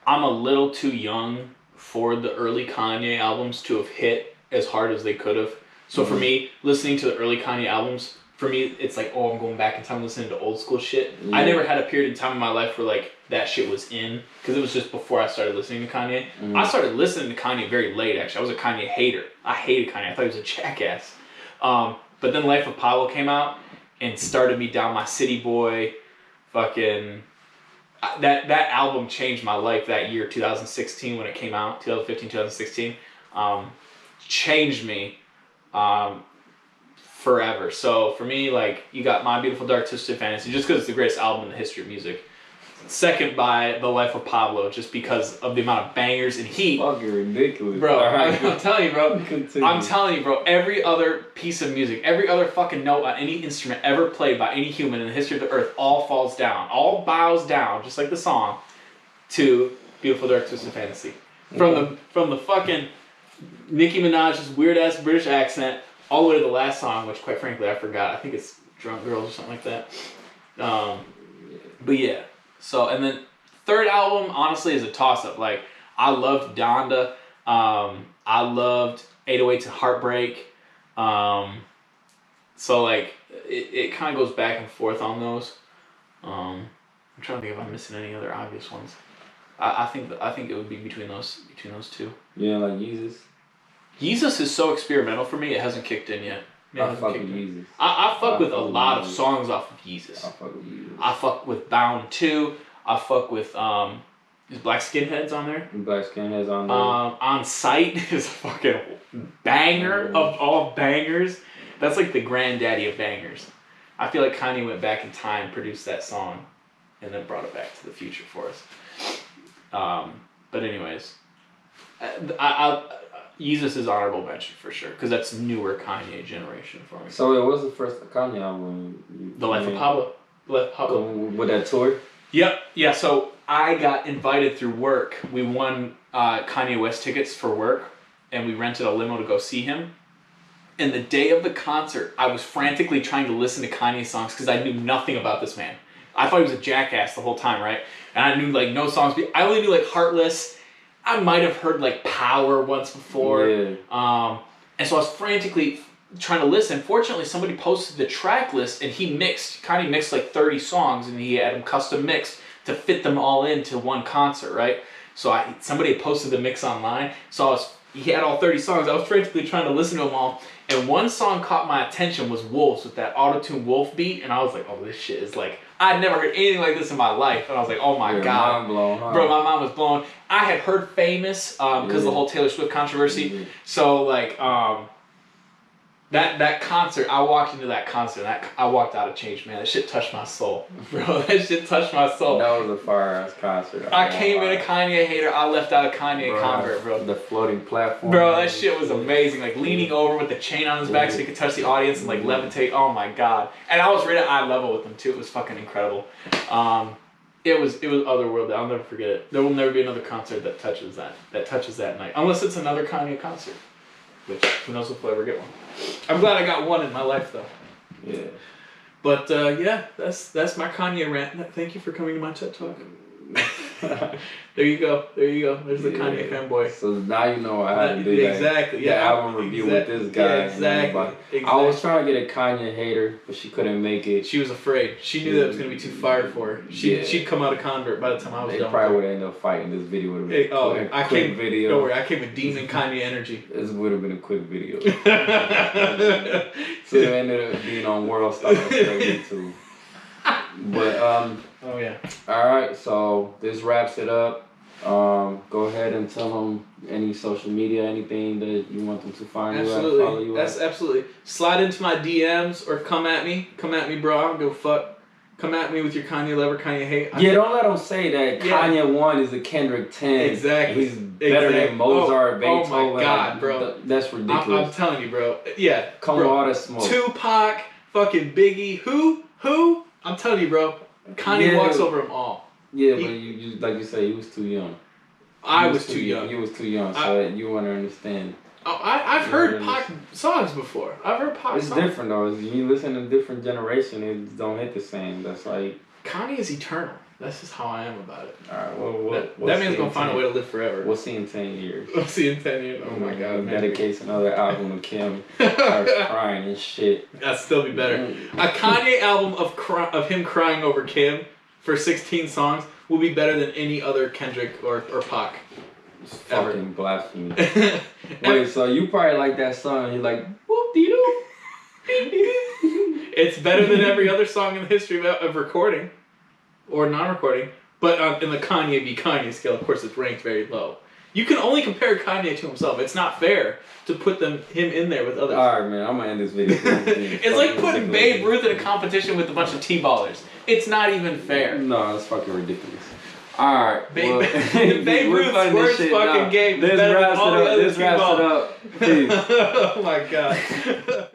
I'm a little too young for the early Kanye albums to have hit as hard as they could have. So for me, listening to the early Kanye albums, for me, it's like, oh, I'm going back in time listening to old school shit. Yeah. I never had a period of time in my life where like that shit was in, because it was just before I started listening to Kanye. I started listening to Kanye very late, actually. I was a Kanye hater. I hated Kanye. I thought he was a jackass. But then Life of Pablo came out and started me down my city boy fucking... That album changed my life that year, 2016, when it came out, 2015, 2016. Changed me forever. So for me, like, you got My Beautiful Dark Twisted Fantasy, just because it's the greatest album in the history of music. Second by The Life of Pablo, just because of the amount of bangers and heat. Fucking ridiculous. Bro, I'm telling you, bro. I'm telling you, bro. Every other piece of music, every other fucking note on any instrument ever played by any human in the history of the earth all falls down. All bows down, just like the song, to Beautiful Dark Twisted Fantasy. From the fucking Nicki Minaj's weird-ass British accent all the way to the last song, which, quite frankly, I forgot. I think it's Drunk Girls or something like that. But yeah. So, and then third album, honestly, is a toss-up. Like, I loved Donda. I loved 808s and Heartbreak. So, like, it kind of goes back and forth on those. I'm trying to think if I'm missing any other obvious ones. I think it would be between those two. Yeah, like Yeezus. Yeezus is so experimental for me, it hasn't kicked in yet. I fuck with Yeezus. I fuck with a lot of songs off of Yeezus. I fuck with Yeezus. I fuck with Bound 2. I fuck with, is Black Skinheads on there? Black Skinheads on there. On Sight is a fucking banger of all bangers. That's like the granddaddy of bangers. I feel like Kanye went back in time, produced that song, and then brought it back to the future for us. But anyways, Yeezus is honorable mention for sure, because that's newer Kanye generation for me. So it was the first Kanye album. The Life of Pablo. The Life of Pablo. With that tour? Yep. Yeah, so I got invited through work. We won Kanye West tickets for work, and we rented a limo to go see him. And the day of the concert, I was frantically trying to listen to Kanye songs because I knew nothing about this man. I thought he was a jackass the whole time, right? And I knew like no songs. I only knew like Heartless. I might have heard like Power once before. Yeah. And so I was frantically trying to listen. Fortunately, somebody posted the track list, and Kanye mixed like 30 songs, and he had them custom mixed to fit them all into one concert, right? So somebody had posted the mix online. So he had all 30 songs. I was frantically trying to listen to them all. And one song caught my attention was Wolves with that auto-tune Wolf beat. And I was like, oh, this shit is like, I'd never heard anything like this in my life. And I was like, oh my God. Mind blown, huh? Bro, my mind was blown. I had heard Famous because of the whole Taylor Swift controversy. Mm-hmm. So like, that concert, I walked into that concert and I walked out of changed, man. That shit touched my soul. Bro, that shit touched my soul. That was a fire-ass concert. I came in a Kanye hater. I left out a Kanye convert, bro. The floating platform. Bro, that shit was amazing. Like leaning over with the chain on his back so he could touch the audience and like levitate. Oh my God. And I was right at eye level with him too. It was fucking incredible. It was otherworldly. I'll never forget it. There will never be another concert that touches that night. Unless it's another Kanye concert. Which, who knows if we'll ever get one. I'm glad I got one in my life, though. Yeah. But, yeah, that's my Kanye rant. Thank you for coming to my TED Talk. There you go. There's the Kanye fanboy. So now you know how to do that. Exactly. The album review with this guy. Yeah, exactly. I was trying to get a Kanye hater, but she couldn't make it. She was afraid. She knew that it was gonna be too fire for her. She'd come out a convert by the time I was done. They probably would have ended up fighting. This video would have been a quick video. Don't worry, I came with demon Kanye energy. This would have been a quick video. So it ended up being on World Star YouTube. But oh yeah. All right, so this wraps it up. Go ahead and tell them any social media, anything that you want them to find you at, follow you at. Absolutely. Slide into my DMs or come at me, bro. I don't give a fuck. Come at me with your Kanye love or Kanye hate. Don't let them say that Kanye 1 is a Kendrick 10. Exactly. He's better than Mozart, Beethoven. Oh my God, bro. That's ridiculous. I'm telling you, bro. Yeah. Come on, all that smoke. Tupac, fucking Biggie. Who? I'm telling you, bro. Kanye walks over them all. Yeah, but you like you say, you was too young. I was too young. You was too young, so you want to understand. I've heard Pac songs before. I've heard Pac songs. It's different though. You listen to different generation, it don't hit the same. That's like Kanye is eternal. That's just how I am about it. All right, well, that man's gonna find a way to live forever. We'll see in 10 years. We'll see in 10 years. Oh my God, man. Dedicates another album to Kim. Starts crying and shit. That'd still be better. A Kanye album of him crying over Kim for 16 songs will be better than any other Kendrick or Pac. It's fucking blasphemy. Wait, so you probably like that song and you're like, whoop dee doo. It's better than every other song in the history of recording or non-recording. But in the Kanye v. Kanye scale, of course, it's ranked very low. You can only compare Kanye to himself. It's not fair to put him in there with others. All right, man. I'm going to end this video. It's like putting Babe Ruth in a competition with a bunch of T-ballers. It's not even fair. No, it's fucking ridiculous. Alright, Babe Ruth's worst fucking game. This wraps it up. Peace. Oh my God.